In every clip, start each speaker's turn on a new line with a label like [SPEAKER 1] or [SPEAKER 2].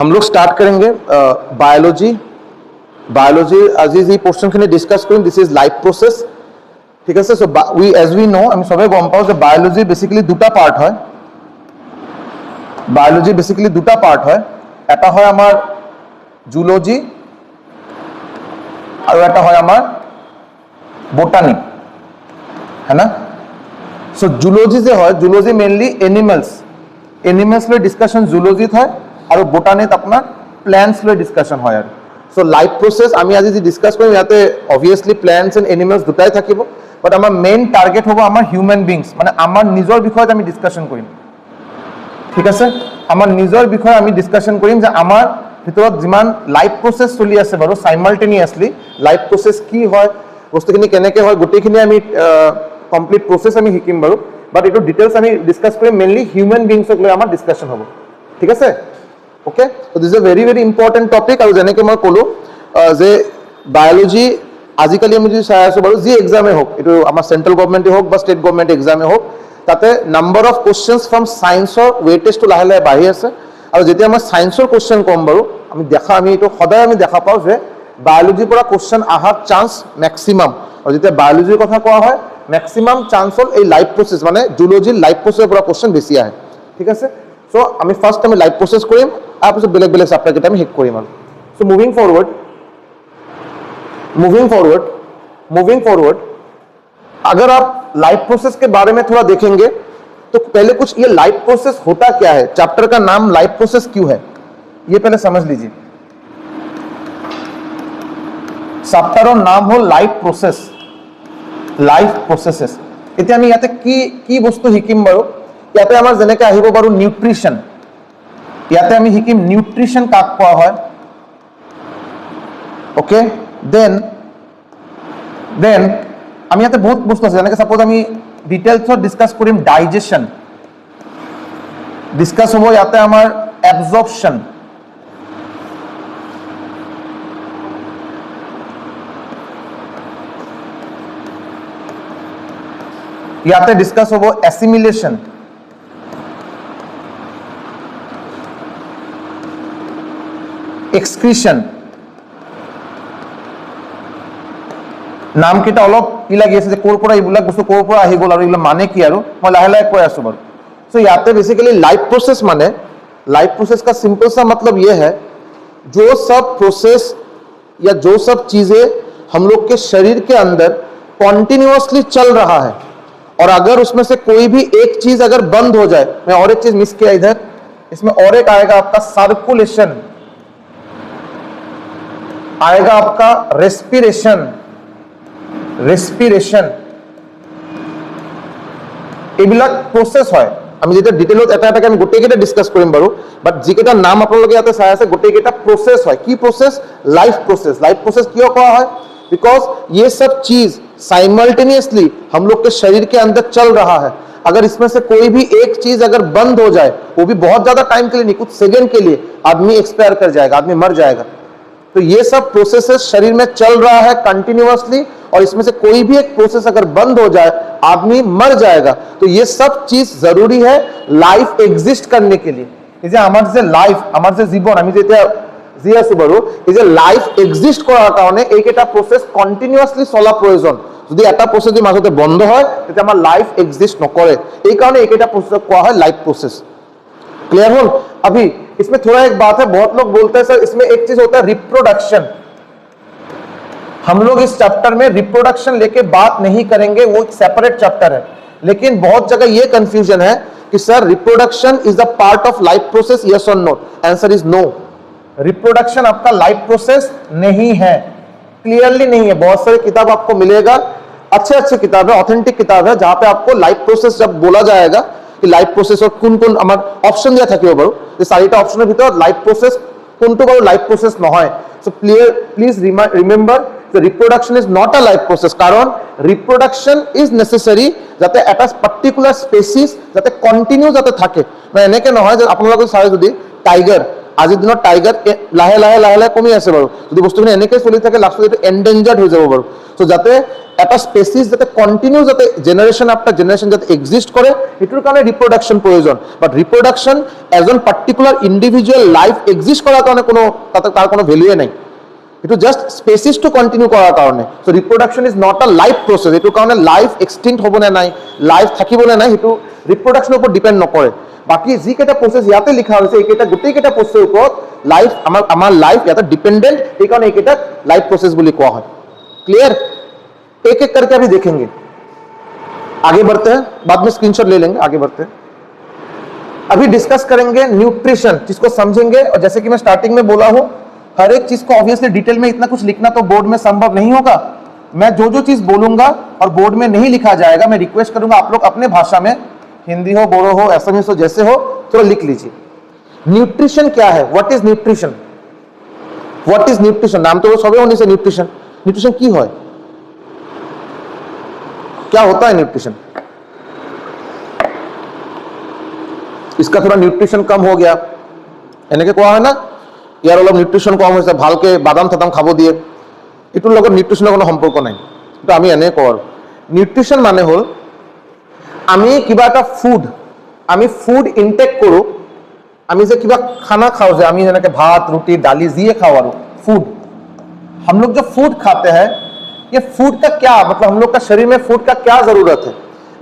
[SPEAKER 1] हम लोग स्टार्ट करेंगे बायोलॉजी। बायोलॉजी आज ये पोर्शन खिनि डिस्कस करें। दिस इज लाइफ प्रोसेस, ठीक है। So we as we know আমি সবে গম পাও যে বায়োলজি বেসিক্যালি দুটা পার্ট হয়। বায়োলজি বেসিক্যালি দুটা পার্ট হয়, এটা হয় আমার জুলজি আর এটা হয় আমার বোটানি, है ना। সো জুলজি যে হয়, জুলজি মেইনলি এনিমেলস লৈ ডিসকাশন জুলজিত হয় আর বোটানিত আপনার প্ল্যান্টস লৈ ডিসকাশন হয়। আর সো লাইফ প্রসেস আমি আজি যে ডিসকাস কৰিম ইয়াতে অবভিয়াসলি প্ল্যান্টস এন্ড এনিমেলস দুটাই থাকিব, বাট আমার মেইন টার্গেট হবো আমার হিউম্যান বিংস, মানে আমার নিজের বিষয়ে আমি ডিসকাশন কৰিম, ঠিক আছে। আমার নিজের বিষয়ে আমি ডিসকাশন কৰিম যে আমার ভিতৰত যিমান লাইফ প্রসেস চলি আছে বাৰু সাইমালটেনিয়াসলি লাইফ প্রসেস কি হয়, বস্তুখিনি কেনেকে হয়, গোটেইখিনি আমি কমপ্লিট প্রসেস আমি শিকিম বাৰু, বাট এইটো ডিটেইলস আমি ডিসকাস কৰিম মেইনলি হিউম্যান বিংসক লৈ আমাৰ ডিসকাশন হ'ব, ঠিক আছে। Okay, so this is a very very important topic. আৰু যেনেকৈ মই ক'লো যে বায়োলজি আজিকালি আমি যদি চাই আছো বাৰু যি এক্সামে হোক, এইটো আমাৰ চেন্ট্ৰেল গভৰ্ণমেণ্টে হোক বা ষ্টেট গভৰ্ণমেণ্ট এক্সামে হোক, তাতে নাম্বাৰ অফ কুৱেশ্যনছ ফ্ৰম ছায়েন্সৰ ৱেইটেজটো লাহে লাহে বাঢ়ি আছে। আৰু যেতিয়া মই ছায়েন্সৰ কুৱেশ্যন কম বাৰু আমি এইটো সদায় আমি দেখা পাওঁ যে বায়োলজিৰ পৰা কুৱেশ্যন অহাৰ চান্স মেক্সিমাম, আৰু যেতিয়া বায়োলজিৰ কথা কোৱা হয় মেক্সিমাম চান্স হ'ল এই লাইফ প্ৰচেছ মানে জুলজিৰ লাইফ প্ৰচেছৰ পৰা কুৱেশ্যন বেছি আহে, ঠিক আছে। সো আমি ফাৰ্ষ্ট আমি লাইফ প্ৰচেছ কৰিম, তাৰপিছত বেলেগ বেলেগ চাপ্টাৰকেইটা আমি শেষ কৰিম। আৰু সো মুভিং फॉरवर्ड अगर आप लाइफ प्रोसेस के बारे में थोड़ा देखेंगे तो पहले कुछ ये लाइफ प्रोसेस होता क्या है, चैप्टर का नाम लाइफ प्रोसेस क्यों है, ये पहले समझ लीजिए। चैप्टरर नाम हो लाइफ प्रोसेसेस। এতিয়া আমি ইয়াতে কি বস্তু শিকিম বাৰু, ইয়াতে আমাৰ যেনেকৈ আহিব বাৰু নিউট্ৰিশন, ইয়াতে আমি শিকিম নিউট্ৰিশন কাক কোৱা হয়। ওকে, দেন আমি ইয়াতে বহুত বস্তু আছে, যেনেকৈ সাপোজ আমি ডিটেইলছত ডিসকাস কৰিম ডাইজেশন, ডিসকাস হ'ব ইয়াতে আমাৰ এবজর্পশন, ইয়াতে ডিসকাস হ'ব অ্যাসিমিলেশন, এক্সক্রিশন। নাম কেইটা অলপ কি লাগি আছে যে ক'ৰ পৰা এইবিলাক বস্তু ক'ৰ পৰা আহি গ'ল আৰু এইবিলাক মানে কি, আৰু মই লাহে লাহে কৈ আছো বাৰু। সো ইয়াতে बेसिकली लाइफ प्रोसेस माने लाइफ प्रोसेस का सिंपल सा मतलब ये है जो सब प्रोसेस या जो सब चीजें हम लोग के शरीर के अंदर कॉन्टिन्यूअसली चल रहा है और अगर उसमें से कोई भी एक चीज अगर बंद हो जाए, मैं और एक चीज मिस किया इधर, इसमें और एक आएगा आपका सर्कुलेशन, आएगा आपका रेस्पिरेशन এইবিলাক প্ৰসেস হয়। আমি যেটা ডিটেইলত এটা এটাকে আমি গোটেইকেইটা ডিসকাস কৰিম বাৰু, বাট যিকেইটা নাম আপোনালোকে ইয়াতে চাই আছে গোটেইকেইটা প্ৰসেস হয়। কি প্ৰসেস? লাইফ प्रोसेस क्यों कहा है? बिकॉज ये सब चीज साइमल्टेनियसली हम लोग के शरीर के अंदर चल रहा है। अगर इसमें से कोई भी एक चीज अगर बंद हो जाए, वो भी बहुत ज्यादा टाइम के लिए नहीं, कुछ सेकंड के लिए, आदमी एक्सपायर कर जाएगा, आदमी मर जाएगा। तो ये सब प्रोसेसेस शरीर में चल रहा है कंटिन्यूअसली, और इसमें से कोई भी एक प्रोसेस अगर बंद हो जाए आदमी मर जाएगा। तो ये सब चीज जरूरी है लाइफ एग्जिस्ट करने के लिए। এই যে আমার যে লাইফ, আমার যে জীবন, আমি যে এতিয়া জি আছো বাৰু, এই যে লাইফ এক্সিস্ট কৰাৰ কাৰণে এইকেইটা প্ৰচেছ কন্টিনিউয়াসলি চলা প্ৰয়োজন। যদি এটা প্ৰচেছ যদি মাজতে বন্ধ হয় তেতিয়া আমাৰ লাইফ এক্সিস্ট নকৰে। এই কাৰণে এইকেইটা প্ৰচেছ কোৱা হয় লাইফ প্ৰচেছ। क्लियर हो? अभी इसमें थोड़ा एक बात है, बहुत लोग बोलते हैं सर इसमें एक चीज होता है रिप्रोडक्शन। हम लोग इस चैप्टर में रिप्रोडक्शन लेके बात नहीं करेंगे, वो एक सेपरेट चैप्टर है। लेकिन बहुत जगह ये कंफ्यूजन है कि sir reproduction is a part of life process, yes और no? Answer is no. Reproduction आपका लाइफ प्रोसेस नहीं है, क्लियरली नहीं है। बहुत सारी किताब आपको मिलेगा, अच्छे किताब है, ऑथेंटिक किताब है, जहां पे आपको लाइफ प्रोसेस जब बोला जाएगा कि लाइफ प्रोसेस और কোন আমার অপশন দিয়া থাকিব বাৰু, যে চাৰিটা অপশনৰ ভিতৰত লাইফ প্रोसेस কোনটো বাৰু লাইফ प्रोसेस নহয়। সো প্লিজ রিমেম্বার যে reproduction is not a life process, কারণ রিপ্রোডাকশন ইজ নেসেসারি যাতে এটা পার্টিকুলার স্পেসিস যাতে কন্টিনিউ যাতে থাকে। মানে এনেকে নহয় যে আপোনালোকে চাই যদি টাইগাৰ, আজিৰ দিনত টাইগাৰ লাহে লাহে কমি আছে বাৰু, যদি বস্তুখিনি এনেকৈ চলি থাকে লাষ্টত এইটো এন্ডেঞ্জাৰ্ড হৈ যাব বাৰু। সো যাতে এটা স্পেচিছ যাতে কণ্টিনিউ যাতে জেনাৰেশ্যন আফটাৰ জেনাৰেশ্যন যাতে এক্সিষ্ট কৰে, সেইটোৰ কাৰণে ৰিপ্ৰডাকশ্যন প্ৰয়োজন। বাট ৰিপ্ৰডাকশ্যন এজন পাৰ্টিকুলাৰ ইণ্ডিভিজুৱেল লাইফ এক্সিষ্ট কৰাৰ কাৰণে কোনো তাতে তাৰ কোনো ভেলুৱে নাই, এইটো জাষ্ট স্পেচিছটো কণ্টিনিউ কৰাৰ কাৰণে। চ' reproduction is not a life process, এইটোৰ কাৰণে লাইফ এক্সটিংক্ট হ'ব নে নাই, লাইফ থাকিব নে নাই, সেইটো ৰিপ্ৰডাকশ্যনৰ ওপৰত ডিপেণ্ড নকৰে। বাকী যিকেইটা প্ৰচেছ ইয়াতে লিখা হৈছে এইকেইটা গোটেইকেইটা প্ৰচেছৰ ওপৰত লাইফ আমাৰ লাইফ ইয়াতে ডিপেণ্ডেণ্ট, সেইকাৰণে এইকেইটাক লাইফ প্ৰচেছ বুলি কোৱা হয়। क्लियर? एक एक करके अभी देखेंगे, आगे बढ़ते हैं, बाद में स्क्रीनशॉट ले लेंगे, आगे बढ़ते हैं। अभी डिस्कस करेंगे न्यूट्रिशन, जिसको समझेंगे। और जैसे कि मैं स्टार्टिंग में बोला हूं, हर एक चीज को ऑब्वियसली डिटेल में इतना कुछ लिखना तो बोर्ड में संभव नहीं होगा। मैं जो जो चीज बोलूंगा और बोर्ड में नहीं लिखा जाएगा, मैं रिक्वेस्ट करूंगा आप लोग अपने भाषा में, हिंदी हो, बोरो हो, एसएमएस हो, जैसे हो, थोड़ा लिख लीजिए। न्यूट्रिशन क्या है? What is nutrition? What is nutrition? नाम तो वो सबे होने से न्यूट्रिशन। न्यूट्रिशन की है, क्या होता है न्यूट्रिशन? इसका थोड़ा न्यूट्रिशन कम हो गया, এনেকে কোৱা হয় না, ইয়াৰ অলপ নিউট্ৰিশ্যন কম হৈছে, ভালকে বাদাম থাদাম খাব দিয়ে, এইটোৰ লগত নিউট্ৰিশ্যনৰ কোনো সম্পৰ্ক নাই। কিন্তু আমি এনে কওঁ, নিউট্ৰিশ্যন মানে হ'ল আমি কিবা এটা আমি ফুড ইনটেক কৰোঁ, আমি যে কিবা খানা খাওঁ, যে আমি যেনেকৈ ভাত ৰুটি দালি যিয়ে খাওঁ আৰু ফুড, हम लोग जो फूड खाते हैं, ये फूड का क्या मतलब, हम लोग का शरीर में फूड का क्या जरूरत है?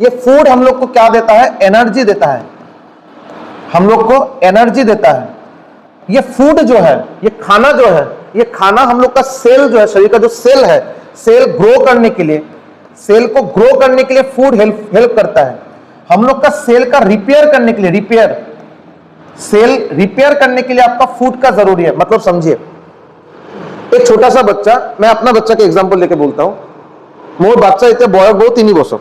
[SPEAKER 1] ये फूड हम लोग को क्या देता है? एनर्जी देता है, हम लोग को एनर्जी देता है। ये फूड जो है, ये खाना जो है, ये खाना हम लोग का सेल जो है, शरीर का जो सेल है, सेल ग्रो करने के लिए, सेल को ग्रो करने के लिए फूड हेल्प करता है। हम लोग का सेल का रिपेयर करने के लिए, सेल रिपेयर करने के लिए आपका फूड का जरूरी है। मतलब समझिए, एक छोटा सा बच्चा, मैं अपना बच्चा के एग्जाम्पल लेके बोलता हूँ। मोर बच्चा इतना बयस बहु 3 বছৰ,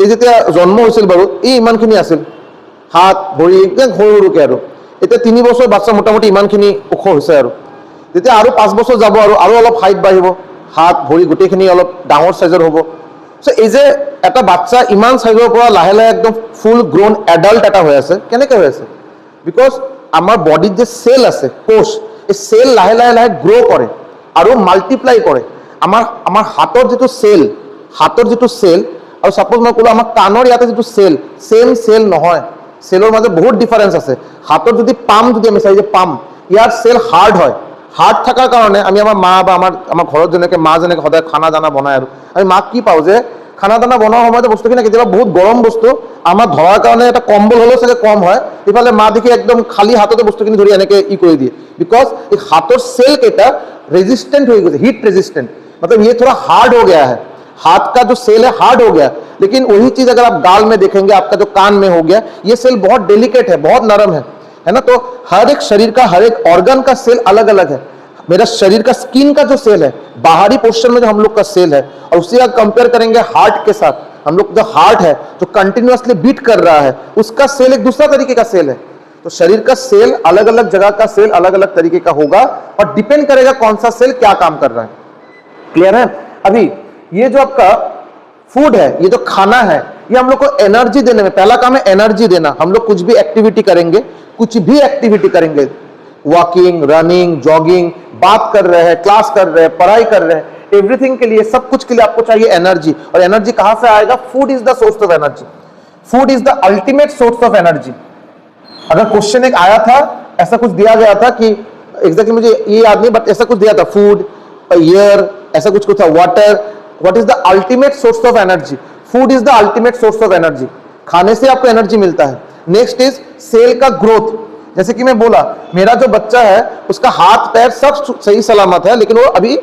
[SPEAKER 1] এই যেতিয়া জন্ম হৈছিল বাৰু এই ইমানখিনি আছিল, হাত ভৰি একদম সৰু সৰুকে, আৰু এতিয়া 3 বছৰ বাচ্চা মোটামুটি ইমানখিনি ওখ হৈছে। আৰু যেতিয়া আৰু 5 বছৰ যাব আৰু অলপ হাইট বাঢ়িব, হাত ভৰি গোটেইখিনি অলপ ডাঙৰ সাইজৰ হ'ব। সো এই যে এটা বাচ্চা ইমান সাইজৰ পৰা লাহে লাহে একদম ফুল গ্ৰোন এডাল্ট এটা হৈ আছে, কেনেকৈ হৈ আছে? বিকজ আমাৰ বডিত যে সেল আছে, কোষ, এই সেল লাহে লাহে লাহে গ্ৰো কৰে আৰু মাল্টিপ্লাই কৰে। আমাৰ হাতৰ যিটো সেল, আৰু সাপোজ মই ক'লো আমাৰ কাণৰ ইয়াতে যিটো সেল, সেম সেল নহয়, সেলৰ মাজত বহুত ডিফাৰেন্স আছে। হাতৰ যদি পাম যদি আমি চাই যে পাম, ইয়াৰ সেল হাৰ্ড হয়, হাৰ্ড থকাৰ কাৰণে আমি আমাৰ মা বা আমাৰ ঘৰত যেনেকৈ মা যেনেকৈ সদায় খানা দানা বনায়, আৰু আমি মাক কি পাওঁ যে খানা দানা বনোৱাৰ সময়তে বস্তুখিনি কেতিয়াবা বহুত গৰম বস্তু আমাৰ ধৰাৰ কাৰণে এটা কম্বল হ'লেও চাগে কম হয়, ইফালে মা দেখি একদম খালী হাততে বস্তুখিনি ধৰি এনেকৈ কৰি দিয়ে। बिकॉज एक हाथों सेल केटा रेजिस्टेंट हो गए, हीट रेजिस्टेंट, मतलब ये थोड़ा हार्ड हो गया है, हाथ का जो सेल है हार्ड हो गया। लेकिन वही चीज अगर आप गाल में देखेंगे, आपका जो कान में हो गया, ये सेल बहुत डेलिकेट है, बहुत नरम है ना। तो हर एक शरीर का हर एक ऑर्गन का सेल अलग अलग है। मेरा शरीर का स्किन का जो सेल है, बाहरी पोर्शन में जो हम लोग का सेल है, और उसी का कंपेयर करेंगे हार्ट के साथ, हम लोग जो हार्ट है जो कंटिन्यूअसली बीट कर रहा है, उसका सेल एक दूसरा तरीके का सेल है। तो शरीर का सेल अलग अलग जगह का सेल अलग अलग तरीके का होगा, और डिपेंड करेगा कौन सा सेल क्या काम कर रहा है। क्लियर है? अभी ये जो आपका फूड है, ये जो खाना है, ये हम लोग को एनर्जी देने में, पहला काम है एनर्जी देना। हम लोग कुछ भी एक्टिविटी करेंगे, वॉकिंग, रनिंग, जॉगिंग, बात कर रहे हैं, क्लास कर रहे हैं, पढ़ाई कर रहे हैं, एवरीथिंग के लिए, सब कुछ के लिए आपको चाहिए एनर्जी। और एनर्जी कहां से आएगा? Food is the source of energy, food is the ultimate source of energy. अगर क्वेश्चन एक आया था, ऐसा कुछ दिया गया था कि एग्जैक्टली मुझे ये याद नहीं, बट ऐसा कुछ दिया था, फूड, एयर, ऐसा कुछ था, water, what is the ultimate source of energy? Food is the ultimate source of energy, खाने से आपको एनर्जी मिलता है। नेक्स्ट इज सेल का ग्रोथ। जैसे कि मैं बोला, मेरा जो बच्चा है उसका हाथ पैर सब सही सलामत है, लेकिन वो अभी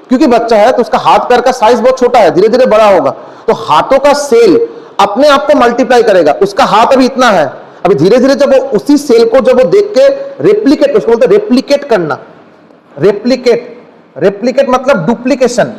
[SPEAKER 1] क्योंकि बच्चा है तो उसका हाथ पैर का साइज बहुत छोटा है, धीरे धीरे बड़ा होगा। तो हाथों का सेल अपने आप को मल्टीप्लाई करेगा। उसका हाथ अभी इतना है, अभी धीरे धीरे जब वो उसी सेल को जब वो देख के रेप्लिकेट, उसको बोलते हैं रेप्लिकेट करना। रेप्लिकेट मतलब डुप्लीकेशन,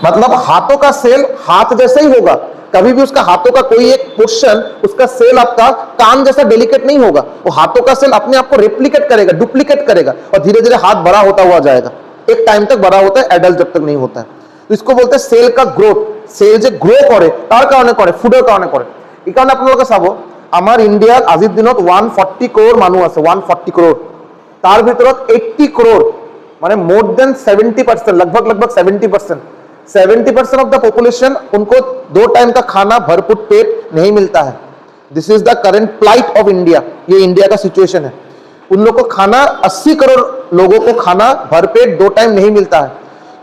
[SPEAKER 1] मतलब हाथों का सेल हाथ जैसा ही होगा। कभी भी उसका हाथों का कोई एक पोर्शन, उसका सेल आपका कान जैसा डेलिकेट नहीं होगा। वो हाथों का सेल अपने आप को रेप्लिकेट करेगा, डुप्लीकेट करेगा, और धीरे धीरे हाथ बड़ा होता हुआ जाएगा। एक टाइम तक बड़ा होता है, एडल्ट जब तक नहीं होता है। तो इसको बोलते हैं सेल का ग्रोथ। सेल जो ग्रो करे तार कारणे करे, फूडर कारणे करे। এই কারণে আপোনালোকে চাব, আমাৰ ইণ্ডিয়াত আজিৰ দিনত 140 crore মানুহ আছে, 140 crore। তাৰ ভিতৰত 80 crore মানে মোর দেন 70%, लगभग 70% 70% ऑफ द पॉपुलेशन, उनको 2 टाइम का खाना भरपूर पेट नहीं मिलता है। This is the current plight of India, ये इंडिया का सिचुएशन है। उन लोगों को खाना, 80 करोड़ लोगों को खाना भरपेट 2 टाइम नहीं मिलता है।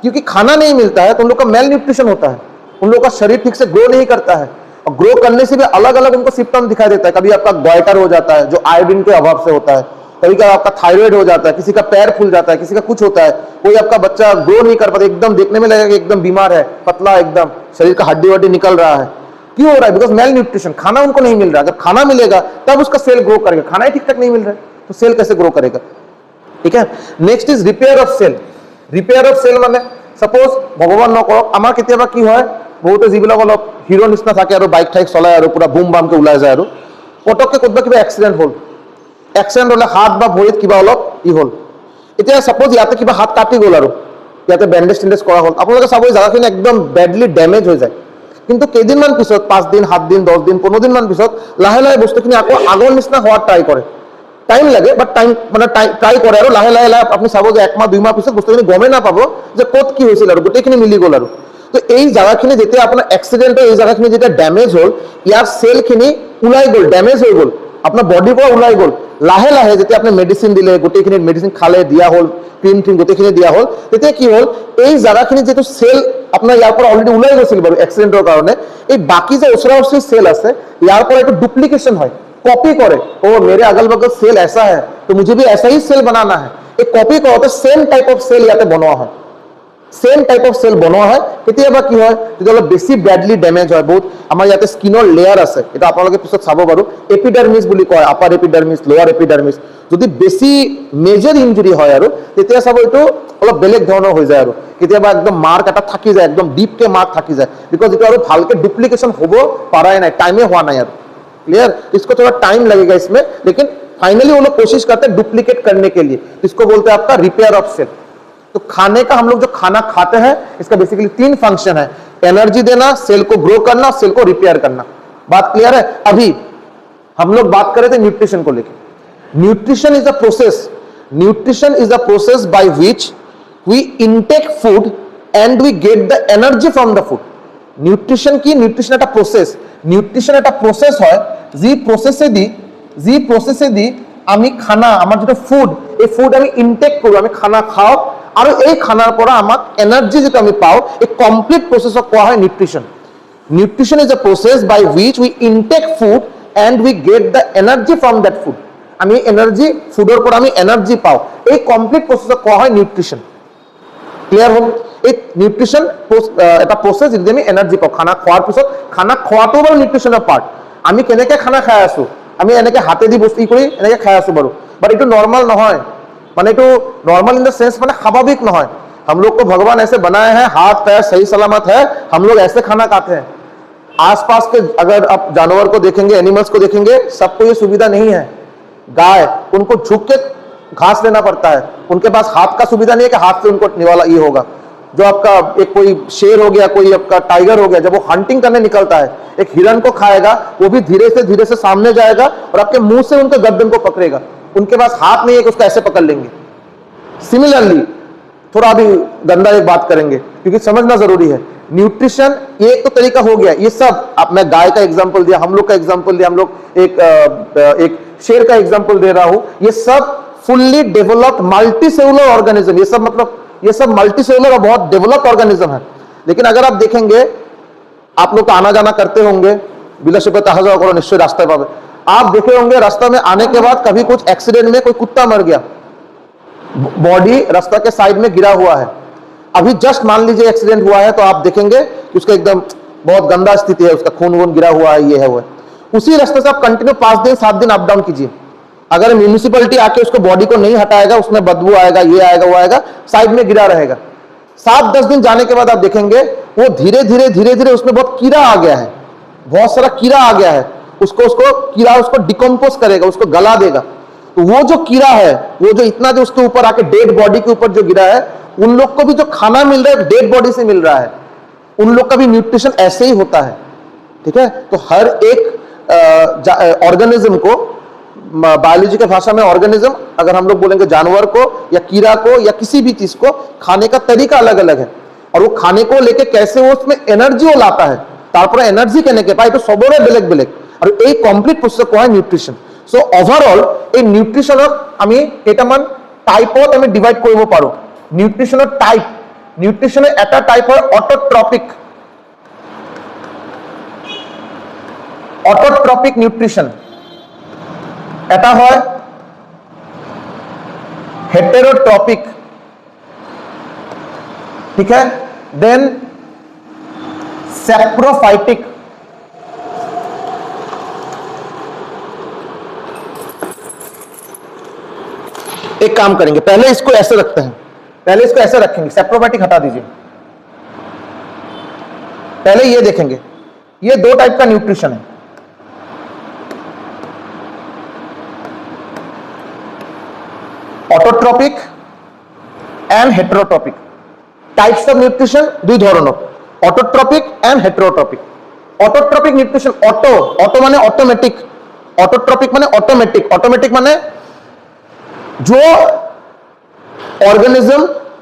[SPEAKER 1] क्योंकि खाना नहीं मिलता है तो उन लोगों का मेल न्यूट्रिशन होता है, उन लोगों का शरीर ठीक से ग्रो नहीं करता है, और ग्रो करने से भी अलग अलग उनको सिम्टम दिखाई देता है। कभी आपका गॉइटर हो जाता है जो आयोडीन के अभाव से होता है, कभी कभी आपका थायराइड हो जाता है, किसी का पैर फूल जाता है, किसी का कुछ होता है, कोई आपका बच्चा ग्रो नहीं कर पाता, एकदम देखने में लगेगा कि एकदम बीमार है, पतला, एकदम शरीर का हड्डी वड्डी निकल रहा है। क्यों हो रहा है? बिकॉज मेल न्यूट्रिशन, खाना उनको नहीं मिल रहा। अगर खाना मिलेगा तब उसका सेल ग्रो करेगा, खाना ही ठीक ठाक नहीं मिल रहा है तो सेल कैसे ग्रो करेगा? ठीक है। Next is repair of cell. Repair of cell মানে সাপোজ ভগৱান নকৰক আমাৰ কেতিয়াবা কি হয়, বহুতে যিবিলাক অলপ হিৰো নিচিনা থাকে আৰু বাইক ঠাইক চলাই আৰু পুৰা বুম বামকে ওলাই যায় আৰু পটককে ক'ৰবাত কিবা এক্সিডেণ্ট হ'ল, এক্সিডেণ্ট হ'লে হাত বা ভৰিত কিবা অলপ হ'ল, এতিয়া সাপোজ ইয়াতে কিবা হাত কাটি গ'ল আৰু ইয়াতে বেণ্ডেজ টেণ্ডেজ কৰা হ'ল, আপোনালোকে চাব এই জাগাখিনি একদম বেডলি ডেমেজ হৈ যায়। কিন্তু কেইদিনমান পিছত, 5 দিন 7 দিন 10 দিন 15 দিনমান পিছত লাহে লাহে বস্তুখিনি আকৌ আগৰ নিচিনা হোৱাৰ ট্ৰাই কৰে। টাইম লাগে, বাট টাইম মানে ট্ৰাই কৰে আৰু লাহে লাহে লাহে আপুনি চাব যে 1 মাহ 2 মাহ পিছত বস্তুখিনি গমেই নাপাব যে ক'ত কি হৈছিল আৰু গোটেইখিনি মিলি গ'ল আৰু। তো এই জাগাখিনি যেতিয়া আপোনাৰ এক্সিডেণ্ট হয়, এই জাগাখিনি যেতিয়া ডেমেজ হ'ল, ইয়াৰ চেলখিনি ওলাই গ'ল, ডেমেজ হৈ গ'ল, আপোনাৰ বডিৰ পৰা ওলাই গ'ল। লাহে লাহে যেতিয়া আপুনি মেডিচিন দিলে, গোটেইখিনি মেডিচিন খালে, দিয়া হ'ল, ক্ৰীম ট্ৰিম গোটেইখিনি দিয়া হ'ল, তেতিয়া কি হ'ল, এই জাগাখিনি যিটো চেল আপোনাৰ ইয়াৰ পৰা অলৰেডি ওলাই গৈছিল বাৰু এক্সিডেণ্টৰ কাৰণে, এই বাকী যে ওচৰা ওচৰি চেল আছে ইয়াৰ পৰা এইটো ডুপ্লিকেशन হয়, कॉपी करे। ओ मेरे अगल बगल सेल ऐसा है तो मुझे भी ऐसा ही सेल बनाना है। एक कॉपी करो तो सेम टाइप ऑफ सेल याते बनवा है, सेम टाइप ऑफ सेल बनवा है। केতিয়াবা কি হয়, যদি অলপ বেছি ব্যাডলি ড্যামেজ হয়, বহুত আমাৰ ইয়াতে স্কিনৰ লেয়াৰ আছে, এটা আপোনালোকে পিছত চাব বাৰু, এপিডাৰ্মিছ বুলি কয়, আপাৰ এপিডাৰ্মিছ, লোৱাৰ এপিডাৰ্মিছ। যদি বেছি মেজৰ ইনজুৰি হয় আৰু তেতিয়া চাব এইটো অলপ বেলেগ ধৰণৰ হৈ যায় আৰু কেতিয়াবা একদম মাৰ্ক এটা থাকি যায়, একদম ডিপকে মাৰ্ক থাকি যায়, বিকজ এইটো আৰু ভালকে ডুপ্লিকেशन হ'ব পাৰাই নাই, টাইমে হোৱা নাই আৰু। क्लियर? इसको थोड़ा टाइम लगेगा इसमें, लेकिन फाइनली वो लोग कोशिश करते हैं डुप्लीकेट करने के लिए। इसको बोलते हैं आपका रिपेयर ऑफ सेल। तो खाने का, हम लोग जो खाना खाते हैं इसका बेसिकली 3 फंक्शन है, एनर्जी देना, सेल को ग्रो करना, सेल को रिपेयर करना। बात क्लियर है? अभी हम लोग बात कर रहे थे न्यूट्रिशन को लेकर। Nutrition is the process, nutrition is the process by which we intake food and we get the energy from the food. Nutrition কি? নিউট্রিশন একটা প্রসেস, নিউট্রিশন একটা প্রসেস হয় যি প্রসেসে দি আমি খানা, আমার যেটা ফুড, এই ফুড আমি ইনটেক কৰো, আমি খানা খাও, আৰু এই খানাৰ পৰা আমাক এনার্জি যেটা আমি পাও, এই কমপ্লিট প্রসেসক কোৱা হয় nutrition. Nutrition is a process by which we intake food and we get the energy from that food. আমি এনার্জি, ফুডৰ পৰা আমি এনার্জি পাও, এই কমপ্লিট প্রসেসক কোৱা হয় নিউট্রিশন। ক্লিয়ার হল? এই নিউট্রিশন এটা প্রসেস যদি আমি এনার্জি পাওঁ খানা খোৱাৰ পিছত। খানা খোৱাটো বাৰু নিউট্রিশনৰ পাৰ্ট। আমি কেনেকে খানা খাই আছো, আমি এনেকে হাতেদি বস্তু কৰি এনেকে খাই আছো বাৰু, বাট এইটো নর্মাল নহয়, মানে এইটো নর্মাল इन द सेंस মানে স্বাভাविक নহয়। हम लोग को भगवान ऐसे बनाए हैं, हाथ पैर सही सलामत है, हम लोग ऐसे खाना खाते हैं। आसपास के अगर आप जानवर को देखेंगे, एनिमल्स को देखेंगे, सबको ये सुविधा नहीं है। गाय, उनको झुक के घास लेना पड़ता है, उनके पास हाथ का सुविधा नहीं है कि हाथ से उनको निवाला ये होगा। जो आपका एक कोई शेर हो गया, कोई आपका टाइगर हो गया, जब वो हंटिंग करने निकलता है, एक हिरन को खाएगा, वो भी धीरे से सामने जाएगा और आपके मुंह से उनके गर्दन को पकड़ेगा। उनके पास हाथ नहीं है कि उसको ऐसे पकड़ लेंगे। सिमिलरली थोड़ा अभी गंदा एक बात करेंगे क्योंकि समझना जरूरी है। न्यूट्रिशन ये एक तो तरीका हो गया, ये सब अब मैं गाय का एग्जांपल दिया, हम लोग का एग्जांपल दिया, हम लोग एक शेर का एग्जांपल दे रहा हूं। ये सब fully developed multi cellular organism, ये सब मतलब ये सब मल्टी सेलुलर और बहुत डेवलप्ड ऑर्गेनिज्म है। लेकिन अगर आप देखेंगे, आप लोग तो आना जाना करते होंगे, বিলাসীপথে আহা যাওয়া करो, निश्चय रास्ते पावे, आप देखे होंगे रास्ता में आने के बाद कभी कुछ एक्सीडेंट में कोई कुत्ता मर गया, बॉडी रास्ता के साइड में गिरा हुआ है। अभी जस्ट मान लीजिए एक्सीडेंट हुआ है तो आप देखेंगे कि उसका एकदम बहुत गंदा स्थिति है, उसका खून वून गिरा हुआ है, ये है वो है। उसी रास्ते से आप कंटिन्यू 5 दिन 7 दिन अप डाउन कीजिए, अगर म्यूनिसिपैलिटी आके उसको बॉडी को नहीं हटाएगा, उसमें बदबू आएगा, ये आएगा वो आएगा, साइड में गिरा रहेगा। 7-10 दिन जाने के बाद आप देखेंगे वो धीरे धीरे उसमें बहुत कीड़ा आ गया है, बहुत सारा कीड़ा आ गया है, उसको कीड़ा उसको डिकम्पोज करेगा, उसको गला देगा। तो वो जो कीड़ा है, वो जो इतना जो उसके ऊपर आके डेड बॉडी के ऊपर जो गिरा है, उन लोग को भी जो खाना मिल रहा है डेड बॉडी से मिल रहा है, उन लोग का भी न्यूट्रिशन ऐसे ही होता है। ठीक है? तो हर एक ऑर्गेनिज्म को, बायोलॉजी के भाषा में ऑर्गेनिज्म, अगर हम लोग बोलेंगे जानवर को या कीड़ा को या किसी भी चीज को, खाने का तरीका अलग अलग है। और वो खाने को लेके कैसे वो उसमें एनार्जी लाता है, तारपरे एनार्जी केनेके पाय तो सबरे बेलेग बेलेग और এই কমপ্লিট প্রসেস কোৱা হয় নিউট্ৰিশন। সো ওভাৰঅল এই নিউট্ৰিশনক আমি কেইটামান টাইপত আমি ডিভাইড কৰিব পাৰো। নিউট্ৰিশনৰ টাইপ, নিউট্ৰিশনৰ এটা টাইপ হয় অটোট্ৰপিক, অটোট্ৰপিক নিউট্ৰিশন, এটা হয় हेटेरोट्रॉपिक, ठीक है, देन सैप्रोफाइटिक, एक काम करेंगे पहले इसको ऐसे रखते हैं, पहले इसको ऐसे रखेंगे, सैप्रोफाइटिक हटा दीजिए, पहले ये देखेंगे, ये दो टाइप का न्यूट्रिशन है, autotrophic and heterotrophic. Types of nutrition দুই ধরনের, autotrophic and heterotrophic. Autotrophic nutrition, auto auto মানে ऑटोमेटिक, ऑटोट्रॉपिक माने ऑटोमेटिक, ऑटोमेटिक माने जो ऑर्गेनिज्म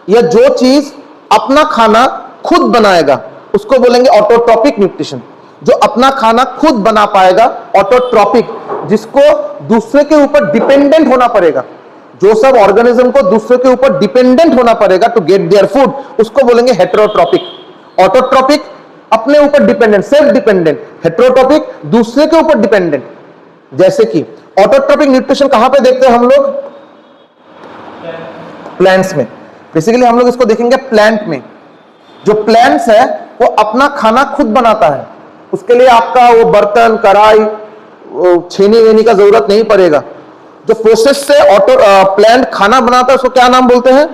[SPEAKER 1] या जो चीज अपना खाना खुद बनाएगा उसको बोलेंगे ऑटोट्रॉपिक न्यूट्रिशन। जो अपना खाना खुद बना पाएगा ऑटोट्रॉपिक, जिसको दूसरे के ऊपर डिपेंडेंट होना पड़ेगा, जो सब ऑर्गेनिज्म को दूसरे के ऊपर डिपेंडेंट होना पड़ेगा टू गेट देयर फूड, उसको बोलेंगे हेटेरोट्रॉपिक। ऑटोट्रॉपिक अपने ऊपर डिपेंडेंट, सेल्फ डिपेंडेंट, हेटेरोट्रॉपिक दूसरे के ऊपर डिपेंडेंट। जैसे कि ऑटोट्रॉपिक न्यूट्रिशन कहां पे देखते हैं हम लोग? प्लांट्स में। बेसिकली हम लोग इसको देखेंगे प्लांट में। जो प्लांट्स है वो अपना खाना खुद बनाता है, उसके लिए आपका वो बर्तन कढ़ाई छेनी वेनी का जरूरत नहीं पड़ेगा। जो प्रोसेस से प्लांट खाना बनाता है उसको क्या नाम बोलते हैं?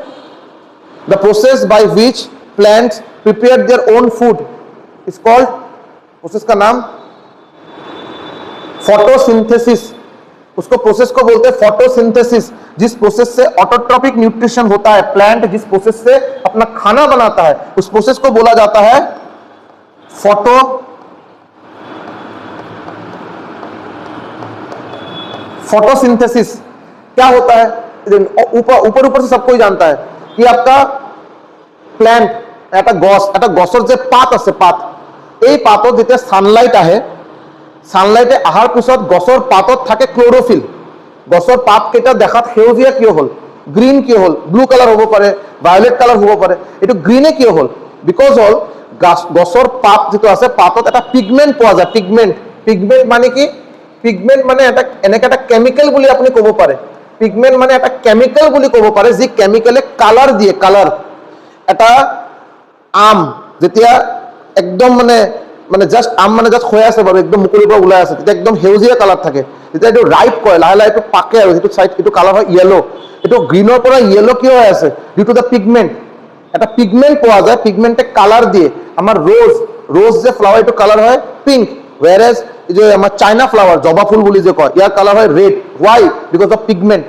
[SPEAKER 1] The process by which plants prepare their own food is called, process का नाम फोटोसिंथेसिस। उसको प्रोसेस को बोलते हैं फोटोसिंथेसिस। जिस प्रोसेस से ऑटोट्रॉपिक न्यूट्रिशन होता है, प्लांट जिस प्रोसेस से अपना खाना बनाता है उस प्रोसेस को बोला जाता है फोटोसिंथेसिस। क्या होता है? ऊपर ऊपर से सबको जानता है कि आपका प्लांट এটা গছৰ যে পাত আছে, পাত, এই পাতত যেতিয়া সানলাইট আহে, সানলাইটে আহাৰ পিছত গছৰ পাতত থাকে ক্লোৰোফিল। গছৰ পাত কেইটা দেখাত সেউজীয়া কিয় হ'ল, গ্ৰীণ কিয় হ'ল, ব্লু কালাৰ হ'ব পাৰে, ভায়োলেট কালাৰ হ'ব পাৰে, এইটো গ্ৰীণে কিয় হ'ল? বিকজ হ'ল গছৰ পাত যেটো আছে, পাতত এটা পিগমেন্ট পোৱা যায়। পিগমেন্ট, পিগমেন্ট মানে কি? পিগমেন্ট মানে এটা এনেকা এটা কেমিকেল বুলি আপুনি ক'ব পাৰে। পিগমেন্ট মানে এটা কেমিকেল বুলি ক'ব পাৰে যি কেমিকেলে কালাৰ দিয়ে। কালাৰ এটা আম যেতিয়া একদম মানে জাস্ট আম মানে জাস্ট হৈ আছে বাৰু, একদম মুকলিৰ পৰা ওলাই আছে, তেতিয়া একদম সেউজীয়া কালাৰ থাকে। যেতিয়া এইটো ৰাইপ কৰে, লাহে লাহে এইটো পাকে আৰু যিটো চাইড এইটো কালাৰ হয় য়েলো। এইটো গ্ৰীণৰ পৰা য়েলো কিয় হৈ আছে? Due to the pigment. এটা পিগমেন্ট পোৱা যায়, পিগমেন্টে কালাৰ দিয়ে। আমাৰ রোজ যে ফ্লাৱাৰ এইটো কালার হয় পিঙ্ক, whereas যে আমার চাইনা ফ্লাওয়ার জবা ফুল বলি যে কয়, ইয়ার কালার হয় red. Why? Because of pigment.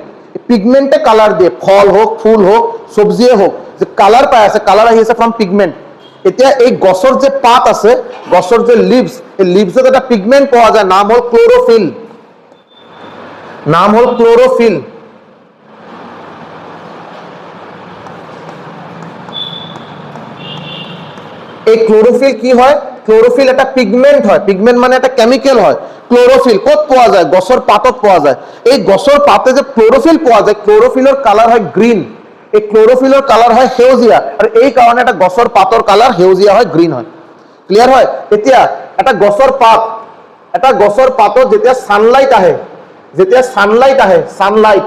[SPEAKER 1] পিগমেন্টে কালার দিয়ে, ফল হোক, ফুল হোক, সবজিয়ে হোক, যে কালার পাই আছে, কালার আহি আছে ফ্রম পিগমেন্ট। এতিয়া এই গছৰ যে পাত আছে, গছৰ যে লিভস, এই লিভসত এটা পিগমেন্ট পোৱা যায়, নাম হল ক্লোরোফিল। নাম হল ক্লোরোফিল। এই ক্লোরোফিল কি হয়? ক্লোরোফিল এটা পিগমেন্ট হয়। পিগমেন্ট মানে এটা কেমিক্যাল হয়। ক্লোরোফিল কত পোৱা যায়? গছৰ পাতত পোৱা যায়। এই গছৰ পাতে যে ক্লোরোফিল পোৱা যায়, ক্লোরোফিলৰ কালার হয় গ্ৰীণ। এই ক্লোরোফিলৰ কালার হয় সেউজীয়া, আৰু এই কাৰণে এটা গছৰ পাতৰ কালার সেউজীয়া হয়, গ্ৰীণ হয়। ক্লিয়ার হয়? এতিয়া এটা গছৰ পাত, এটা গছৰ পাতত যেতিয়া সানলাইট আহে, যেতিয়া সানলাইট আহে, সানলাইট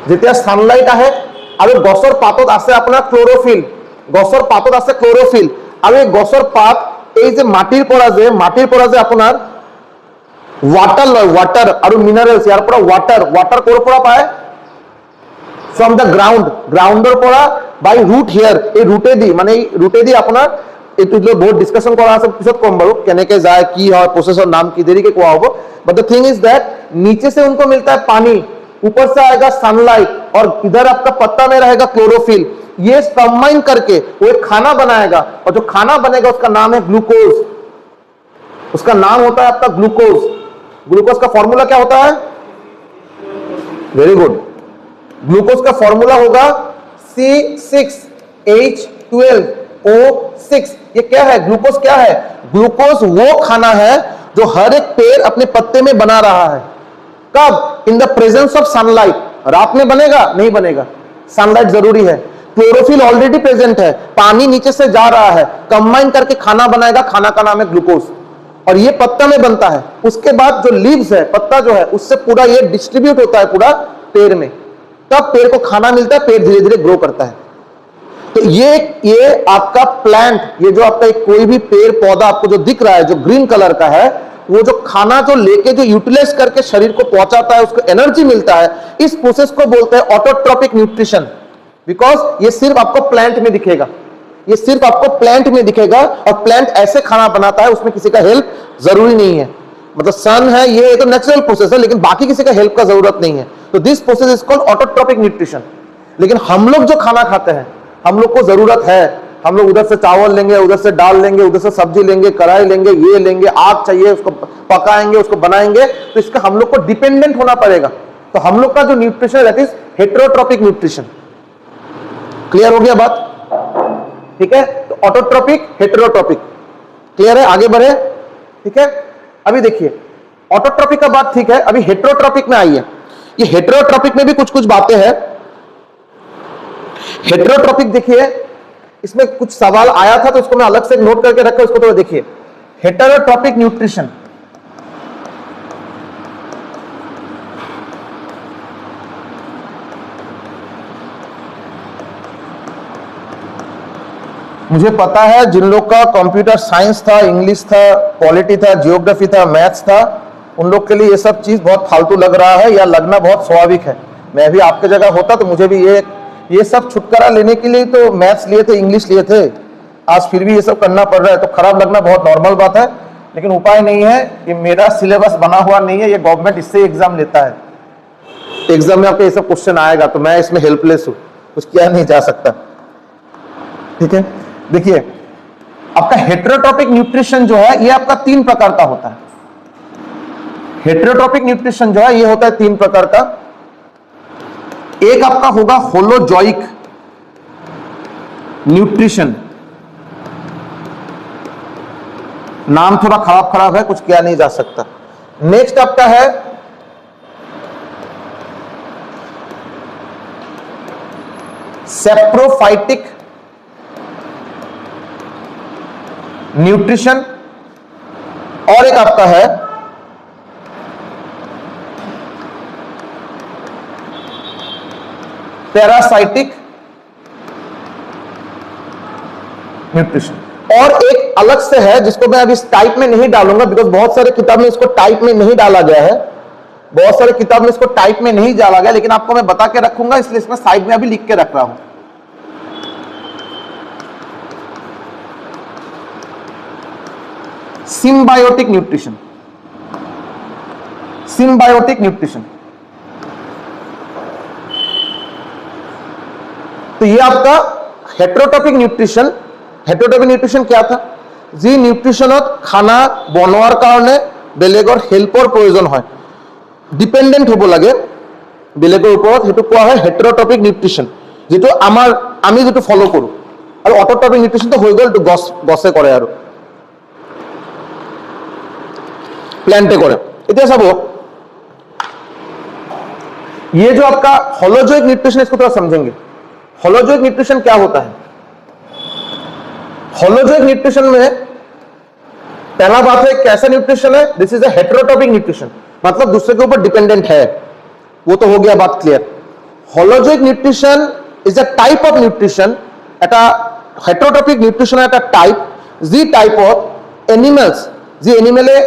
[SPEAKER 1] যেতিয়া সানলাইট আহে আৰু গছৰ পাতত আছে আপোনাৰ ক্লোরোফিল, গছৰ পাতত আছে ক্লোরোফিল, আৰু এই গছৰ পাত এই যে মাটিৰ পৰা যে আপোনাৰ ওয়াটার লয়, ওয়াটার আৰু মিনারেলস, ইয়াৰ পৰা ওয়াটার ক'ৰ পৰা পায়? ফ্রম দ্য গ্রাউন্ডৰ পৰা বাই ৰুট হিয়াৰ। এই ৰুটেদি আপোনাৰ এইটো বহুত ডিসকাশন কৰা আছে, পিছত কম বাৰু কেনেকে যায়, কি হয়, প্রসেসর নাম কি, দেরিকে কোৱা হ'ব। But the thing is that नीचे से उनको मिलता है पानी, ऊपर से आएगा सनलाइट, और इधर आपका पत्ता में रहेगा क्लोरोफिल। ये कंबाइन करके वो एक खाना बनाएगा, और जो खाना बनेगा उसका नाम है ग्लूकोज। उसका नाम होता है आपका ग्लूकोज। ग्लूकोज का फॉर्मूला क्या होता है? Very good. ग्लूकोज का फॉर्मूला होगा C6H12। O6। ये क्या है? ग्लूकोज क्या है? ग्लूकोज वो खाना है जो हर एक पेड़ अपने पत्ते में बना रहा है। कब? In the presence of sunlight. रात में बनेगा? नहीं बनेगा, सनलाइट जरूरी है। क्लोरोफिल ऑलरेडी प्रेजेंट है, पानी नीचे से जा रहा है, कंबाइन करके खाना बनाएगा, खाना का नाम है ग्लूकोज, और ये पत्ता में बनता है। उसके बाद जो लीव्स है, पत्ता जो है, उससे पूरा ये डिस्ट्रीब्यूट होता है पूरा पेड़ में, तब पेड़ को खाना मिलता है, पेड़ धीरे धीरे ग्रो करता है। तो ये आपका प्लांट, ये जो आपका एक कोई भी पेड़ पौधा आपको जो दिख रहा है, जो ग्रीन कलर का है, वो जो खाना जो लेके जो यूटिलाइज करके शरीर को पहुंचाता है, उसको एनर्जी मिलता है, इस प्रोसेस को बोलते हैं ऑटोट्रोपिक न्यूट्रिशन। बिकॉज ये सिर्फ आपको प्लांट में दिखेगा, ये सिर्फ आपको प्लांट में दिखेगा, और प्लांट ऐसे खाना बनाता है, उसमें किसी का हेल्प जरूरी नहीं है। मतलब सन है, ये तो नेचुरल प्रोसेस है, लेकिन बाकी किसी का हेल्प का जरूरत नहीं है। तो this process is called autotrophic nutrition. लेकिन हम लोग जो खाना खाते हैं, हम लोग को जरूरत है, हम लोग उधर से चावल लेंगे, उधर से दाल लेंगे, उधर से सब्जी लेंगे, कढ़ाई लेंगे, ये लेंगे, आग चाहिए, उसको पकाएंगे, उसको बनाएंगे, तो इसका हम लोग को डिपेंडेंट होना पड़ेगा। तो हम लोग का जो nutrition that is heterotrophic nutrition. Clear हो गया बात? ठीक है, तो ऑटोट्रोपिक, हेटेरोट्रोपिक, क्लियर है? आगे बढ़े, ठीक है। अभी देखिए ऑटोट्रोपिक का बात ठीक है, अभी हेटेरोट्रोपिक में आइए। ये हेटेरोट्रोपिक में भी कुछ कुछ बातें हैं। हेटेरोट्रोपिक देखिए, इसमें कुछ सवाल आया था तो उसको मैं अलग से नोट करके रखा, उसको तो देखिए। हेटेरोट्रोपिक न्यूट्रिशन, मुझे पता है जिन लोग का कंप्यूटर साइंस था, इंग्लिश था, पॉलिटी था, जियोग्राफी था, मैथ्स था, उन लोग के लिए ये सब चीज बहुत फालतू लग रहा है, या लगना बहुत स्वाभाविक है। मैं भी आपके जगह होता तो मुझे भी ये सब छुटकारा लेने के लिए तो मैथ्स लिए थे, इंग्लिश लिए थे, आज फिर भी ये सब करना पड़ रहा है, तो खराब लगना बहुत नॉर्मल बात है। लेकिन उपाय नहीं है, ये मेरा सिलेबस बना हुआ नहीं है, ये गवर्नमेंट इससे एग्जाम लेता है, एग्जाम में आपको ये सब क्वेश्चन आएगा, तो मैं इसमें हेल्पलेस हूं, कुछ किया नहीं जा सकता। ठीक है, देखिए आपका हेटेरोट्रोपिक न्यूट्रिशन जो है, ये आपका 3 प्रकार का होता है। हेटेरोट्रोपिक न्यूट्रिशन जो है, ये होता है 3 प्रकार का। एक आपका होगा होलोजोइक न्यूट्रिशन, नाम थोड़ा खराब है, कुछ किया नहीं जा सकता। नेक्स्ट आपका है सेप्रोफाइटिक न्यूट्रिशन, और एक आपका है पैरासाइटिक न्यूट्रिशन, और एक अलग से है जिसको मैं अभी इस टाइप में नहीं डालूंगा, बिकॉज बहुत सारे किताब में इसको टाइप में नहीं डाला गया है, बहुत सारे किताब में इसको टाइप में नहीं डाला गया, लेकिन आपको मैं बता के रखूंगा, इसलिए इसमें साइड में अभी लिख के रख रहा हूं। सिम्बायोटिक न्यूट्रिशन, सिम्बायोटिक न्यूट्रिशन, तो ये आपका हेटेरोट्रोपिक न्यूट्रिशन। हेटेरोट्रोपिक न्यूट्रिशन क्या था? जी নিউট্রিশনত খানা বনোৱাৰ কাৰণে বেলেগৰ হেল্পৰ প্ৰয়োজন হয়, ডিপেন্ডেন্ট হ'ব লাগে বেলেগৰ ওপৰত, সেইটো কোৱা হয় হেটেৰোট্ৰপিক নিউট্ৰিশন, যেটো আমি যেটো ফলো কৰো। আৰু অটোট্ৰপিক নিউট্ৰিশন তো হৈ গ'ল, তো গছে কৰে আৰু प्लांटे करे। इतना सब ये जो आपका होलोजोइक न्यूट्रिशन, इसको थोड़ा समझेंगे। होलोजोइक न्यूट्रिशन क्या होता है? होलोजोइक न्यूट्रिशन में पहला बात है कैसा न्यूट्रिशन है? दिस इज अ हेटेरोट्रोपिक न्यूट्रिशन, मतलब दूसरे के ऊपर डिपेंडेंट है, वो तो हो गया बात clear. Holozoic nutrition is a type of nutrition, এটা হেটেरोट्रोपिक न्यूट्रिशन এটা টাইপ, যি টাইপত এনিমেলস, যি এনিমেলে